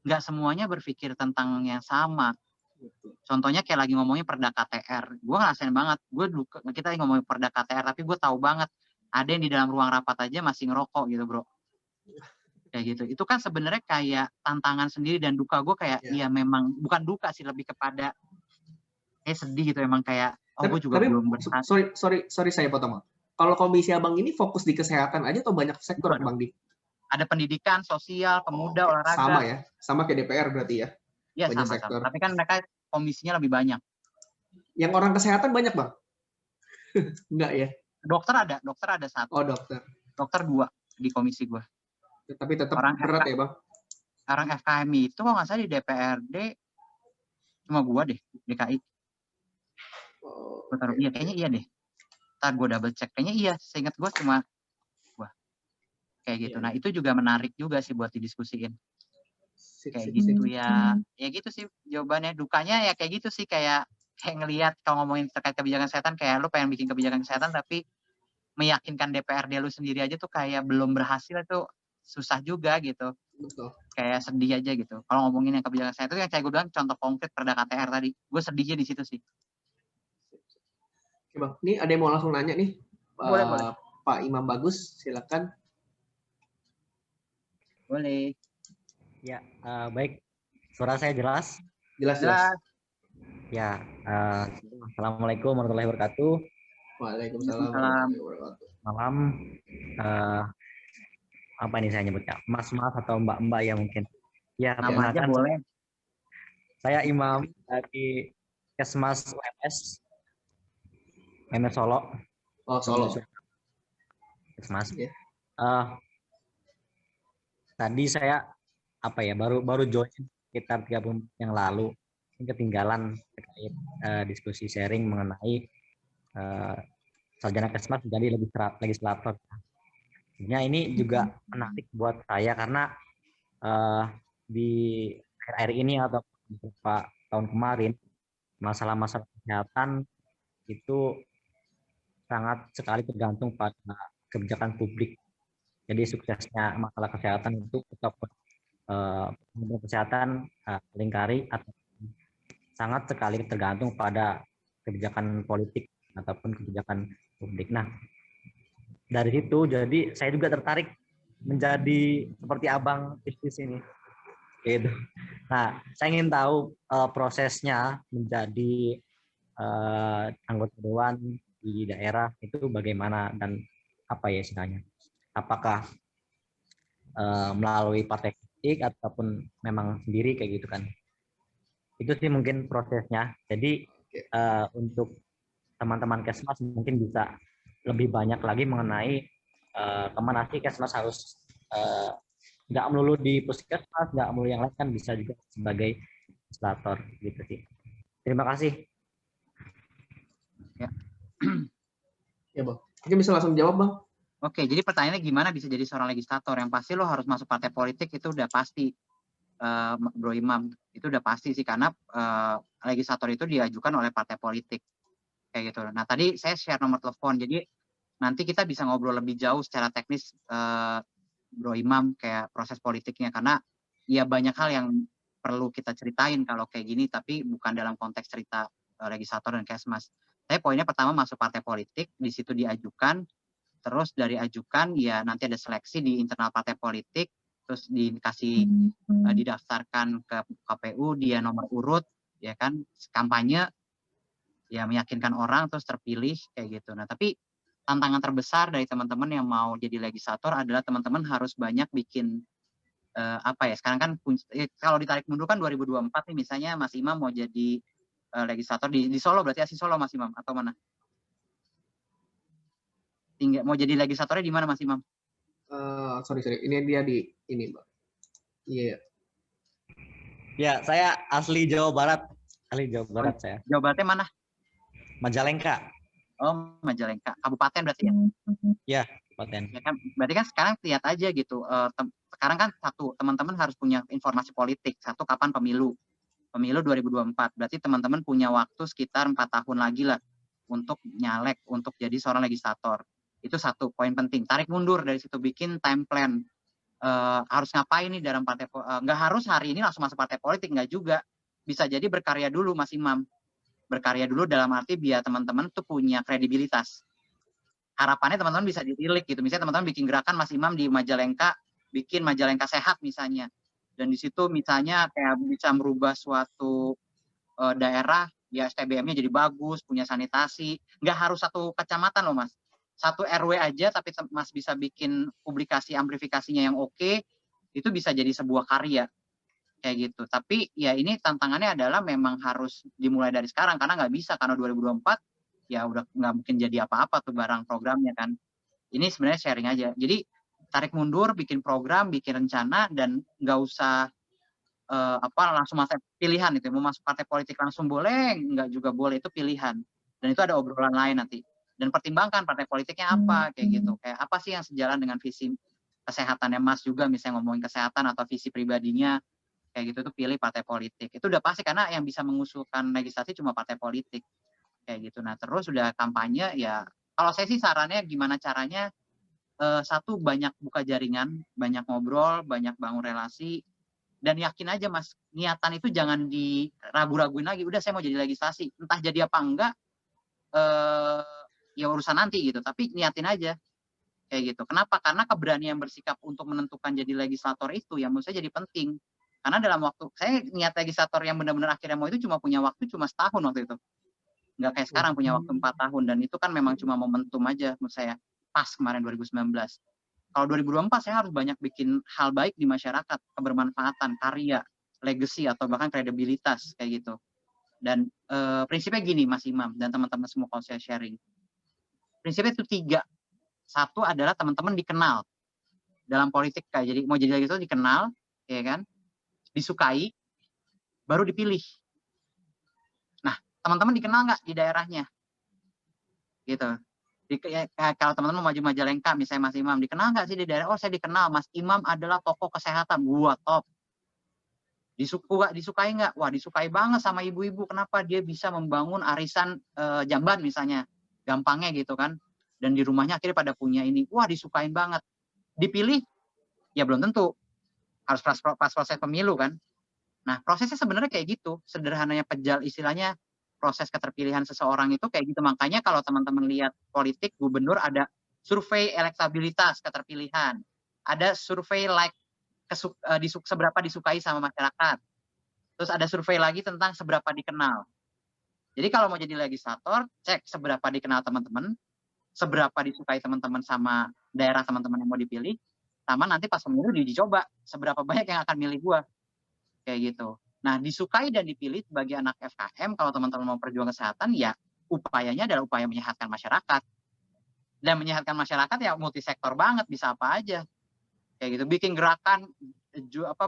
Speaker 2: nggak semuanya berpikir tentang yang sama. Contohnya kayak lagi ngomongin Perda KTR, gue ngerasain banget. Kita ngomongin Perda KTR, tapi gue tahu banget ada yang di dalam ruang rapat aja masih ngerokok gitu bro. Kayak gitu. Itu kan sebenarnya kayak tantangan sendiri dan duka gue kayak ya memang bukan duka sih, lebih kepada sedih gitu emang kayak gue juga belum berhasil.
Speaker 1: Sorry saya potong. Kalau komisi abang ini fokus di kesehatan aja atau banyak sektor bang Di?
Speaker 2: Ada pendidikan, sosial, pemuda, olahraga.
Speaker 1: Sama ya, sama kayak DPR berarti ya?
Speaker 2: Iya sama-sama. Tapi kan mereka komisinya lebih banyak. Yang
Speaker 1: orang kesehatan banyak bang? Enggak ya?
Speaker 2: Dokter ada satu.
Speaker 1: Oh dokter.
Speaker 2: Dokter 2 di komisi gue.
Speaker 1: Tapi tetap orang berat ya bang?
Speaker 2: Orang FKMI itu kalau nggak salah di DPRD cuma gue deh, DKI. Iya kayaknya iya deh. Ntar gue double check, kayaknya iya. Seingat gue cuma gue. Kayak gitu. Nah itu juga menarik juga sih buat didiskusiin. Kayak gitu ya. Ya gitu sih jawabannya. Dukanya ya kayak gitu sih, kayak ngelihat kalau ngomongin terkait kebijakan kesehatan, kayak lu pengen bikin kebijakan kesehatan tapi meyakinkan DPRD lu sendiri aja tuh kayak belum berhasil, itu susah juga gitu.
Speaker 1: Betul.
Speaker 2: Kayak sedih aja gitu. Kalau ngomongin yang kebijakan kesehatan itu yang kayak gue bilang contoh konkret Perda KTR tadi. Gue sedihnya di situ sih.
Speaker 1: Oke bang, ini ada yang mau langsung nanya nih.
Speaker 2: Boleh.
Speaker 1: Pak Imam Bagus, silakan.
Speaker 2: Boleh.
Speaker 4: Ya, baik. Suara saya jelas?
Speaker 1: Jelas.
Speaker 4: Ya, Assalamualaikum warahmatullahi wabarakatuh.
Speaker 1: Waalaikumsalam warahmatullahi wabarakatuh.
Speaker 4: Malam, apa ini saya nyebutnya? Mas-mas atau mbak-mbak ya mungkin. Ya,
Speaker 2: aja boleh.
Speaker 4: Saya Imam dari Kesmas UMS Solo.
Speaker 1: Oh, Solo.
Speaker 4: Kesmas.
Speaker 1: Yeah.
Speaker 4: Tadi saya baru join sekitar 30 menit yang lalu, ketinggalan terkait diskusi sharing mengenai sarjana Kesmas menjadi legislator. Sebenarnya ini juga menarik buat saya karena di akhir-akhir ini atau beberapa tahun kemarin masalah-masalah kesehatan itu sangat sekali tergantung pada kebijakan publik. Jadi suksesnya masalah kesehatan itu ataupun kesehatan lingkari atau sangat sekali tergantung pada kebijakan politik ataupun kebijakan publik. Nah, dari situ jadi saya juga tertarik menjadi seperti abang di sini. Gitu. Nah, saya ingin tahu prosesnya menjadi anggota dewan di daerah itu bagaimana dan apa ya istilahnya? Apakah melalui partai politik ataupun memang sendiri kayak gitu kan? Itu sih mungkin prosesnya. Jadi untuk teman-teman Kesmas mungkin bisa lebih banyak lagi mengenai kemana sih Kesmas harus nggak melulu di puskesmas, nggak melulu yang lain, kan bisa juga sebagai legislator gitu sih. Terima kasih.
Speaker 2: Ya.
Speaker 1: Ya Bang. Mungkin bisa langsung jawab Bang.
Speaker 2: Oke, jadi pertanyaannya gimana bisa jadi seorang legislator? Yang pasti lo harus masuk partai politik itu udah pasti, Bro Imam. Itu udah pasti sih karena legislator itu diajukan oleh partai politik kayak gitu. Nah tadi saya share nomor telepon, jadi nanti kita bisa ngobrol lebih jauh secara teknis, Bro Imam, kayak proses politiknya karena ya banyak hal yang perlu kita ceritain kalau kayak gini, tapi bukan dalam konteks cerita legislator dan Kesmas. Tapi poinnya pertama masuk partai politik, di situ diajukan. Terus dari ajukan ya nanti ada seleksi di internal partai politik, terus dikasih didaftarkan ke KPU, dia nomor urut, ya kan, kampanye, ya meyakinkan orang, terus terpilih kayak gitu. Nah tapi tantangan terbesar dari teman-teman yang mau jadi legislator adalah teman-teman harus banyak bikin apa ya? Sekarang kan kalau ditarik mundur kan 2024 nih misalnya Mas Imam mau jadi legislator di Solo, berarti asli Solo Mas Imam atau mana? Mau jadi legislatornya di mana Mas Imam?
Speaker 1: Sorry, ini dia di ini Bang. Iya.
Speaker 4: Ya, saya asli Jawa Barat. Asli Jawa Barat saya.
Speaker 2: Jawa Baratnya mana?
Speaker 4: Majalengka.
Speaker 2: Oh, Majalengka. Kabupaten berarti ya?
Speaker 4: Ya, kabupaten.
Speaker 2: Ya kan, berarti kan sekarang lihat aja gitu. Sekarang kan satu, teman-teman harus punya informasi politik. Satu, kapan pemilu? Pemilu 2024. Berarti teman-teman punya waktu sekitar 4 tahun lagi lah untuk nyalek, untuk jadi seorang legislator. Itu satu poin penting. Tarik mundur dari situ, bikin time plan. Harus ngapain nih dalam partai, nggak harus hari ini langsung masuk partai politik, nggak juga. Bisa jadi berkarya dulu Mas Imam. Berkarya dulu dalam arti biar teman-teman tuh punya kredibilitas. Harapannya teman-teman bisa ditilik gitu. Misalnya teman-teman bikin gerakan Mas Imam di Majalengka, bikin Majalengka Sehat misalnya. Dan di situ misalnya kayak bisa merubah suatu daerah, ya STBM-nya jadi bagus, punya sanitasi. Nggak harus satu kecamatan loh Mas. Satu RW aja tapi Mas bisa bikin publikasi amplifikasinya yang oke, itu bisa jadi sebuah karya kayak gitu. Tapi ya ini tantangannya adalah memang harus dimulai dari sekarang karena nggak bisa, karena 2024 ya udah nggak mungkin jadi apa-apa tuh barang programnya kan. Ini sebenarnya sharing aja. Jadi tarik mundur, bikin program, bikin rencana, dan nggak usah langsung masuk pilihan itu. Mau masuk partai politik langsung boleh, nggak juga boleh, itu pilihan. Dan itu ada obrolan lain nanti. Dan pertimbangkan partai politiknya apa kayak gitu. Kayak apa sih yang sejalan dengan visi kesehatannya Mas juga, misalnya ngomongin kesehatan atau visi pribadinya kayak gitu, tuh pilih partai politik. Itu udah pasti karena yang bisa mengusulkan legislasi cuma partai politik kayak gitu. Nah terus udah kampanye ya, kalau saya sih sarannya gimana caranya, satu, banyak buka jaringan, banyak ngobrol, banyak bangun relasi, dan yakin aja Mas, niatan itu jangan diragu-raguin lagi. Udah saya mau jadi legislasi, entah jadi apa enggak ya urusan nanti gitu, tapi niatin aja kayak gitu. Kenapa? Karena keberanian bersikap untuk menentukan jadi legislator itu yang menurut saya jadi penting. Karena dalam waktu saya niat legislator yang benar-benar akhirnya mau itu cuma punya waktu cuma setahun waktu itu. Nggak kayak sekarang punya waktu 4 tahun, dan itu kan memang cuma momentum aja menurut saya. Pas kemarin 2019. Kalau 2024 saya harus banyak bikin hal baik di masyarakat, kebermanfaatan, karya, legacy, atau bahkan kredibilitas kayak gitu. Dan prinsipnya gini Mas Imam dan teman-teman semua kalau saya sharing. Prinsipnya itu 3. Satu adalah teman-teman dikenal dalam politik, kayak jadi mau jadi legislator dikenal, ya kan, disukai, baru dipilih. Nah teman-teman dikenal nggak di daerahnya, gitu. Kalau teman-teman mau maju Majalengka, misalnya Mas Imam, dikenal nggak sih di daerah? Oh saya dikenal, Mas Imam adalah tokoh kesehatan, gua top. Disukai nggak? Wah disukai banget sama ibu-ibu. Kenapa? Dia bisa membangun arisan jamban misalnya, gampangnya gitu kan. Dan di rumahnya akhirnya pada punya ini. Wah disukain banget. Dipilih? Ya belum tentu. Harus pas proses pemilu kan. Nah prosesnya sebenarnya kayak gitu. Sederhananya pejal istilahnya, proses keterpilihan seseorang itu kayak gitu. Makanya kalau teman-teman lihat politik, gubernur ada survei elektabilitas keterpilihan. Ada survei seberapa disukai sama masyarakat. Terus ada survei lagi tentang seberapa dikenal. Jadi kalau mau jadi legislator, cek seberapa dikenal teman-teman, seberapa disukai teman-teman sama daerah teman-teman yang mau dipilih, sama nanti pas pemilu dicoba seberapa banyak yang akan milih gua. Kayak gitu. Nah, disukai dan dipilih sebagai anak FKM, kalau teman-teman mau perjuang kesehatan, ya upayanya adalah upaya menyehatkan masyarakat. Dan menyehatkan masyarakat ya multisektor banget, bisa apa aja. Kayak gitu, bikin gerakan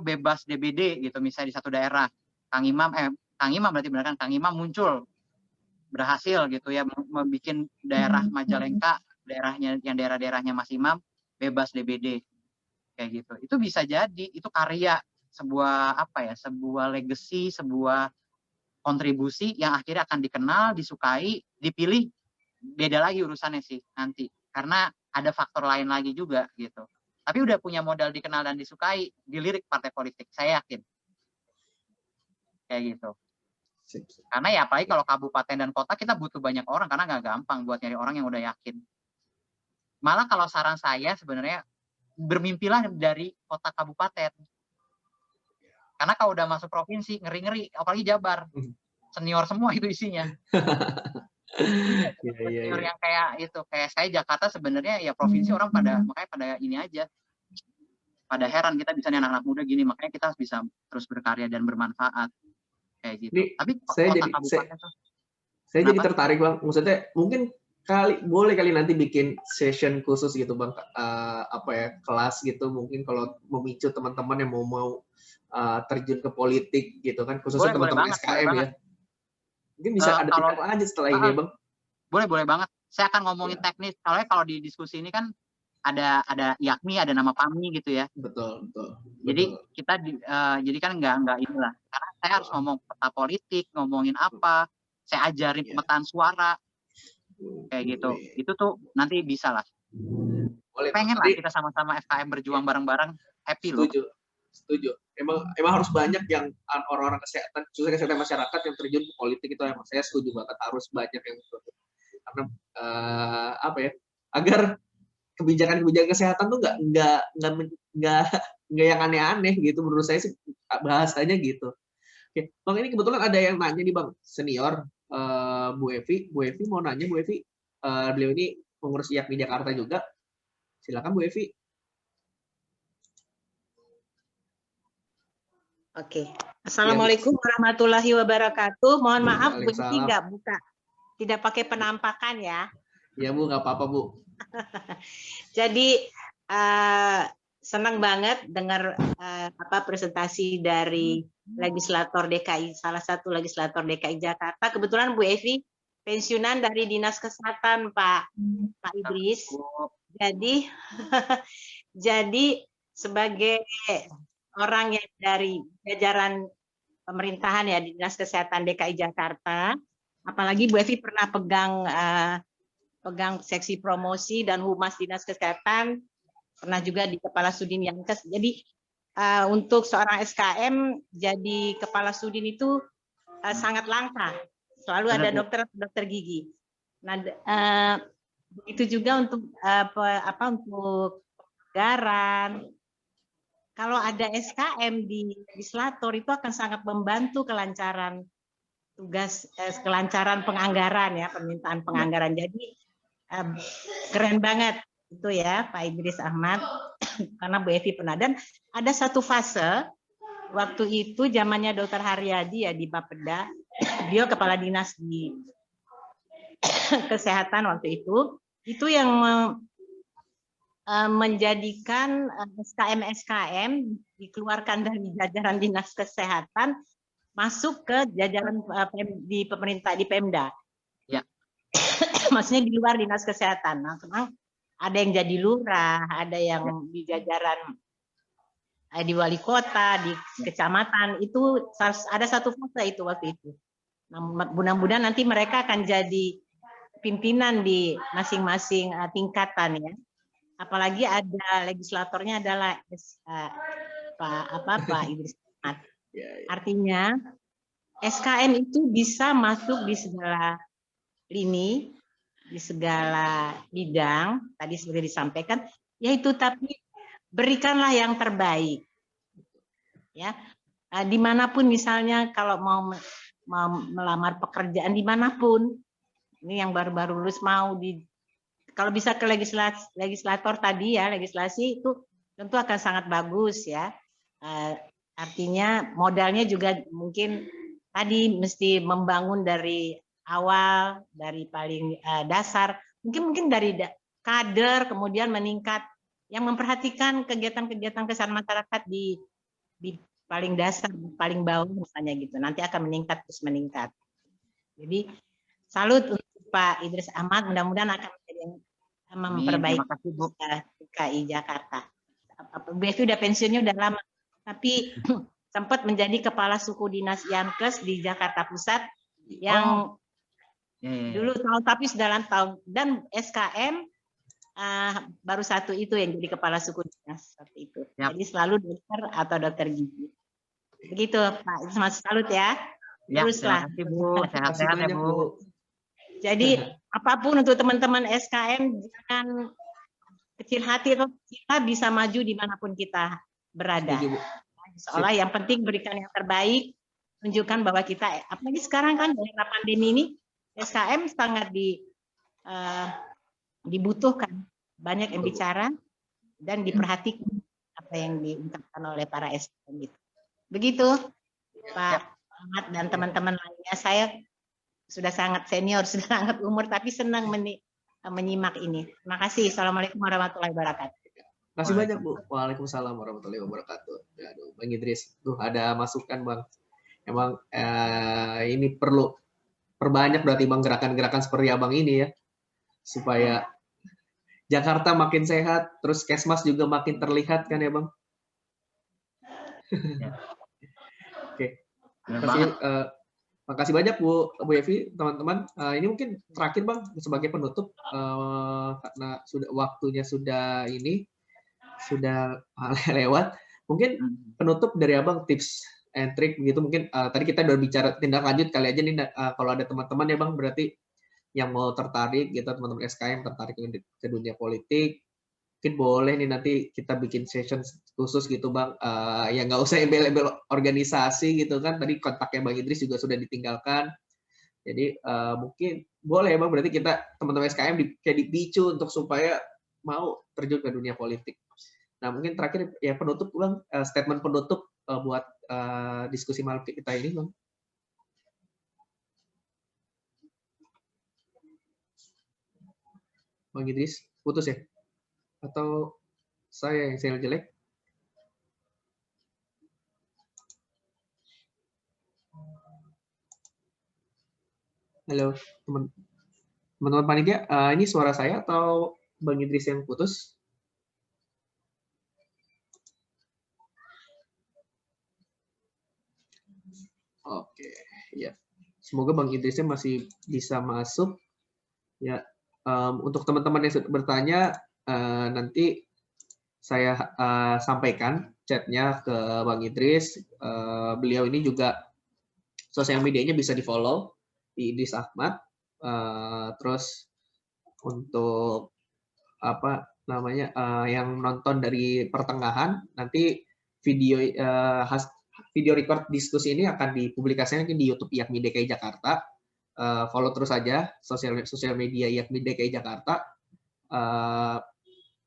Speaker 2: bebas DBD gitu, misalnya di satu daerah, Kang Imam berarti benar kan, Kang Imam muncul berhasil gitu ya membuat daerah Majalengka, daerah-daerahnya Mas Imam bebas DBD kayak gitu. Itu bisa jadi itu karya, sebuah sebuah legacy, sebuah kontribusi yang akhirnya akan dikenal, disukai, dipilih. Beda lagi urusannya sih nanti, karena ada faktor lain lagi juga gitu. Tapi udah punya modal dikenal dan disukai, dilirik partai politik, saya yakin kayak gitu. Karena ya apalagi kalau kabupaten dan kota kita butuh banyak orang, karena nggak gampang buat nyari orang yang udah yakin. Malah kalau saran saya sebenarnya bermimpilah dari kota kabupaten. Karena kalau udah masuk provinsi ngeri-ngeri, apalagi Jabar, senior semua itu isinya. Senior yang kayak itu, kayak saya Jakarta sebenarnya ya provinsi orang makanya pada ini aja, pada heran kita bisa nih anak-anak muda gini, makanya kita harus bisa terus berkarya dan bermanfaat kayak gitu.
Speaker 1: Ini
Speaker 2: Tapi
Speaker 1: saya jadi tertarik Bang, maksudnya mungkin boleh kali nanti bikin session khusus gitu Bang, kelas gitu, mungkin kalau memicu teman-teman yang mau terjun ke politik gitu kan, khususnya teman-teman SKM ya. Mungkin bisa ada tingkat lanjut setelah ini Bang.
Speaker 2: Boleh banget. Saya akan ngomongin teknis. Kalau di diskusi ini kan ada yakni, ada nama PAMI gitu ya.
Speaker 1: Betul.
Speaker 2: Jadi kita jadi kan nggak inilah. Karena saya harus ngomong peta politik, ngomongin apa, saya ajarin pemetaan suara kayak gitu. Itu tuh nanti bisa lah. Pengen lah kita sama-sama FKM berjuang bareng-bareng, happy loh.
Speaker 1: Setuju. Emang harus banyak yang orang-orang kesehatan, khususnya kesehatan masyarakat yang terjun ke politik itu, emang saya setuju banget, harus banyak yang karena agar kebijakan kesehatan tuh nggak yang aneh-aneh gitu, menurut saya sih bahasanya gitu. Oke, Bang, ini kebetulan ada yang nanya nih Bang, senior Bu Evi mau nanya. Bu Evi, beliau ini pengurus YAKMI Jakarta juga, silakan Bu Evi.
Speaker 5: Oke, Assalamualaikum warahmatullahi wabarakatuh. Mohon maaf, Bu Evi nggak buka, tidak pakai penampakan ya.
Speaker 1: Ya Bu, nggak apa-apa Bu.
Speaker 5: Jadi senang banget dengar presentasi dari legislator DKI, salah satu legislator DKI Jakarta. Kebetulan Bu Evi pensiunan dari Dinas Kesehatan Pak Idris. Jadi sebagai orang yang dari jajaran pemerintahan ya di Dinas Kesehatan DKI Jakarta, apalagi Bu Evi pernah pegang seksi promosi dan humas Dinas Kesehatan, pernah juga di Kepala Sudin Yankes. Jadi untuk seorang SKM jadi Kepala Sudin itu sangat langka, selalu ada dokter gigi. Nah, begitu juga untuk untuk anggaran. Kalau ada SKM di legislator itu akan sangat membantu kelancaran tugas, kelancaran penganggaran ya, permintaan penganggaran. Jadi keren banget itu ya Pak Idris Ahmad, karena Bu Evi pernah. Dan ada satu fase waktu itu zamannya Dr. Haryadi ya di Bapeda, beliau kepala dinas di kesehatan waktu itu yang menjadikan SKM dikeluarkan dari jajaran dinas kesehatan masuk ke jajaran di pemerintah, di Pemda.
Speaker 2: Ya.
Speaker 5: Maksudnya di luar dinas kesehatan. Nah, memang ada yang jadi lurah, ada yang di jajaran di wali kota, di kecamatan. Itu ada satu fase itu waktu itu. Nah, mudah-mudahan nanti mereka akan jadi pimpinan di masing-masing tingkatan ya. Apalagi ada legislatornya adalah Pak Idris Ahmad. Artinya SKM itu bisa masuk di segala lini, di segala bidang, tadi sudah disampaikan, yaitu tapi berikanlah yang terbaik. Ya, dimanapun misalnya kalau mau melamar pekerjaan dimanapun, ini yang baru-baru lulus kalau bisa ke legislator tadi ya, legislasi itu tentu akan sangat bagus ya. Artinya modalnya juga mungkin tadi mesti membangun dari awal, dari paling dasar, mungkin dari kader, kemudian meningkat, yang memperhatikan kegiatan-kegiatan kesehatan masyarakat di paling dasar, paling bawah misalnya gitu, nanti akan meningkat terus meningkat. Jadi salut untuk Pak Idris Ahmad, mudah-mudahan akan memperbaiki
Speaker 2: Terima kasih, Bu.
Speaker 5: DKI Jakarta. Bu Evi udah pensiunnya udah lama, tapi sempat menjadi kepala suku dinas Yankes di Jakarta Pusat yang dulu tahun, tapi sudah tahun, dan SKM baru satu itu yang jadi kepala suku dinas seperti itu.
Speaker 2: Yap.
Speaker 5: Jadi selalu dokter atau dokter gigi. Begitu Pak, masih salut ya.
Speaker 2: Ya,
Speaker 5: Teruslah.
Speaker 2: terima kasih, Bu. Sehat-sehat ya, Bu.
Speaker 5: Jadi apapun untuk teman-teman SKM, jangan kecil hati, kita bisa maju dimanapun kita berada.
Speaker 1: Setuju, Bu.
Speaker 5: Seolah yang penting berikan yang terbaik, tunjukkan bahwa kita, apalagi sekarang kan di era pandemi ini, SKM sangat dibutuhkan. Banyak yang bicara dan diperhatikan apa yang diungkapkan oleh para SKM itu. Begitu Pak Ahmad dan teman-teman lainnya. Saya sudah sangat senior, sudah sangat umur, tapi senang menyimak ini. Terima kasih. Assalamualaikum warahmatullahi wabarakatuh.
Speaker 1: Terima kasih banyak, Bu. Waalaikumsalam warahmatullahi wabarakatuh. Aduh, Bang Idris, tuh ada masukan, Bang. Emang ini perlu perbanyak berarti Bang gerakan-gerakan seperti Abang ini ya, supaya Jakarta makin sehat, terus Kesmas juga makin terlihat kan ya, Bang? Oke. Makasih banyak Bu Evi, teman-teman. Ini mungkin terakhir Bang sebagai penutup karena waktunya sudah lewat. Mungkin penutup dari Abang tips and trick begitu, mungkin tadi kita udah bicara tindak lanjut, kali aja nih kalau ada teman-teman ya Bang berarti yang mau tertarik gitu, teman-teman SKM tertarik ke dunia politik, mungkin boleh nih nanti kita bikin session khusus gitu Bang, ya nggak usah embel-embel organisasi gitu kan, tadi kontaknya Bang Idris juga sudah ditinggalkan, jadi mungkin boleh Bang, berarti kita teman-teman SKM kayak dipicu untuk supaya mau terjun ke dunia politik. Nah mungkin terakhir ya penutup Bang, statement penutup buat diskusi malam kita ini Bang. Bang Idris, putus ya? Atau saya yang sinyal jelek? Halo, teman-teman panitia, ini suara saya atau Bang Idris yang putus? Oke, ya. Semoga Bang Idrisnya masih bisa masuk. Ya, untuk teman-teman yang bertanya, nanti saya sampaikan chatnya ke Bang Idris. Beliau ini juga sosial medianya bisa di-follow di Idris Ahmad. Terus untuk apa namanya yang nonton dari pertengahan, nanti video record diskusi ini akan dipublikasikan di YouTube IAKMI DKI Jakarta. Follow terus aja sosial media IAKMI DKI Jakarta.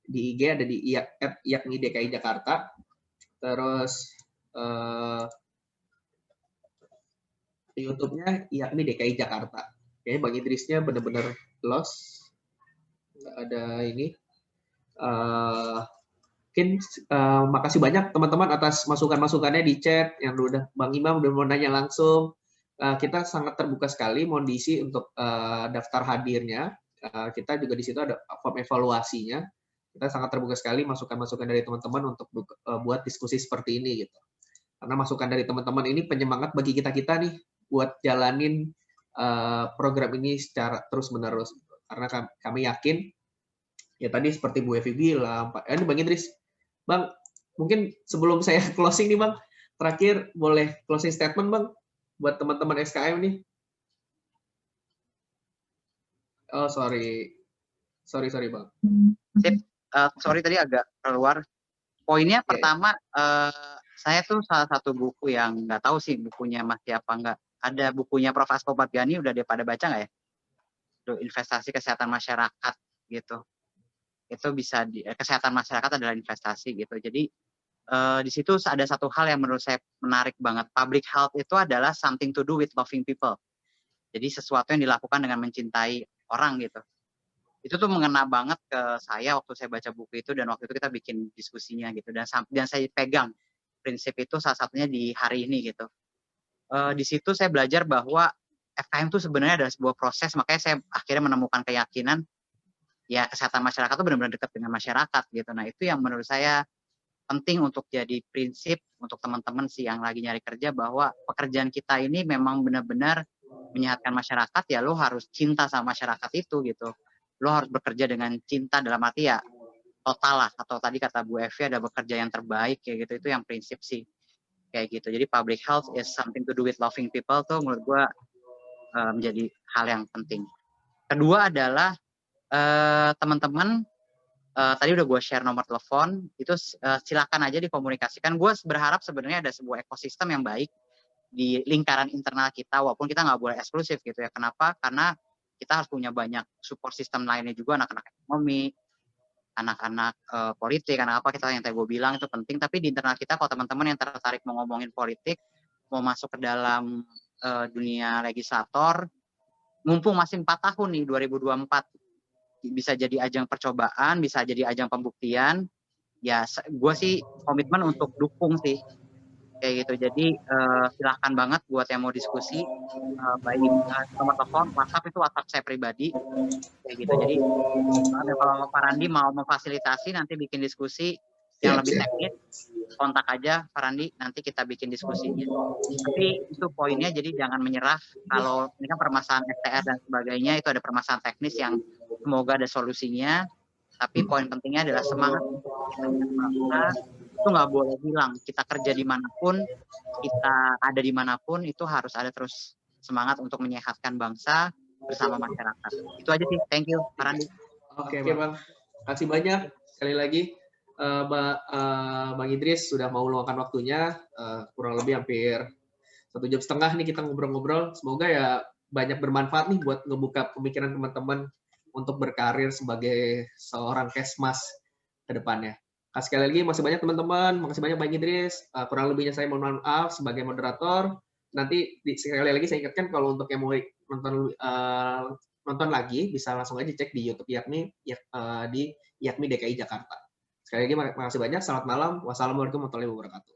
Speaker 1: Di IG ada di IAKMI DKI Jakarta. Terus di YouTube-nya IAKMI DKI Jakarta. Kayaknya Bang Idrisnya benar-benar lost. Nggak ada ini. Mungkin makasih banyak teman-teman atas masukan-masukannya di chat, yang udah Bang Imam udah mau nanya langsung. Kita sangat terbuka sekali, mohon diisi untuk daftar hadirnya. Kita juga di situ ada form evaluasinya. Kita sangat terbuka sekali masukan-masukan dari teman-teman untuk buat diskusi seperti ini gitu. Karena masukan dari teman-teman ini penyemangat bagi kita nih buat jalanin program ini secara terus-menerus. Karena kami yakin, ya tadi seperti Bu Evi bilang, ini Bang Idris, Bang, mungkin sebelum saya closing nih Bang, terakhir boleh closing statement Bang, buat teman-teman SKM nih. Oh, sorry Bang.
Speaker 2: Sip. Sorry tadi agak keluar. Poinnya pertama, saya tuh salah satu buku yang nggak tahu sih bukunya masih apa nggak. Ada bukunya Prof. Asko Badgani, udah pada baca nggak ya? Itu investasi kesehatan masyarakat gitu. Itu bisa kesehatan masyarakat adalah investasi gitu. Jadi di situ ada satu hal yang menurut saya menarik banget. Public health itu adalah something to do with loving people. Jadi sesuatu yang dilakukan dengan mencintai orang gitu. Itu tuh mengena banget ke saya waktu saya baca buku itu, dan waktu itu kita bikin diskusinya gitu, dan saya pegang prinsip itu salah satunya di hari ini gitu. Di situ saya belajar bahwa FKM itu sebenarnya adalah sebuah proses, makanya saya akhirnya menemukan keyakinan ya kesehatan masyarakat itu benar-benar dekat dengan masyarakat gitu. Nah itu yang menurut saya penting untuk jadi prinsip untuk teman-teman sih yang lagi nyari kerja, bahwa pekerjaan kita ini memang benar-benar menyehatkan masyarakat, ya lo harus cinta sama masyarakat itu gitu. Lo harus bekerja dengan cinta dalam arti ya total lah, atau tadi kata Bu Evi ada bekerja yang terbaik kayak gitu, itu yang prinsip sih kayak gitu. Jadi public health is something to do with loving people tuh menurut gua menjadi hal yang penting. Kedua adalah teman-teman tadi udah gue share nomor telepon, itu silakan aja dikomunikasikan. Gue berharap sebenarnya ada sebuah ekosistem yang baik di lingkaran internal kita, walaupun kita nggak boleh eksklusif gitu ya. Kenapa? Karena kita harus punya banyak support system lainnya juga, anak-anak ekonomi, anak-anak politik, anak apa kita yang tadi gue bilang itu penting. Tapi di internal kita, kalau teman-teman yang tertarik mau ngomongin politik, mau masuk ke dalam dunia legislator, mumpung masih 4 tahun nih, 2024, bisa jadi ajang percobaan, bisa jadi ajang pembuktian. Ya, gue sih komitmen untuk dukung sih, kayak gitu. Jadi silahkan banget buat yang mau diskusi, baik nomor telepon, WhatsApp itu WhatsApp saya pribadi, kayak gitu. Jadi kalau Pak Randi mau memfasilitasi nanti bikin diskusi yang lebih teknis, kontak aja Pak Randi, nanti kita bikin diskusinya. Tapi itu poinnya, jadi jangan menyerah. Kalau ini kan permasalahan STR dan sebagainya, itu ada permasalahan teknis yang semoga ada solusinya. Tapi poin pentingnya adalah semangat untuk kita bangsa itu nggak boleh hilang. Kita kerja dimanapun, kita ada dimanapun, itu harus ada terus semangat untuk menyehatkan bangsa bersama masyarakat. Itu aja sih. Thank you, Pak Randi.
Speaker 1: Oke, Bang. Kasih banyak sekali lagi. Bang Idris sudah mau meluangkan waktunya, kurang lebih hampir 1,5 jam nih kita ngobrol-ngobrol. Semoga ya banyak bermanfaat nih buat ngebuka pemikiran teman-teman untuk berkarir sebagai seorang Kesmas ke depannya. Sekali lagi masih banyak teman-teman, makasih banyak Bang Idris. Kurang lebihnya saya mohon maaf sebagai moderator. Nanti sekali lagi saya ingatkan kalau untuk yang mau nonton lagi bisa langsung aja cek di YouTube Yakmi di Yakmi DKI Jakarta. Sekali lagi makasih banyak, selamat malam. Wassalamualaikum warahmatullahi wabarakatuh.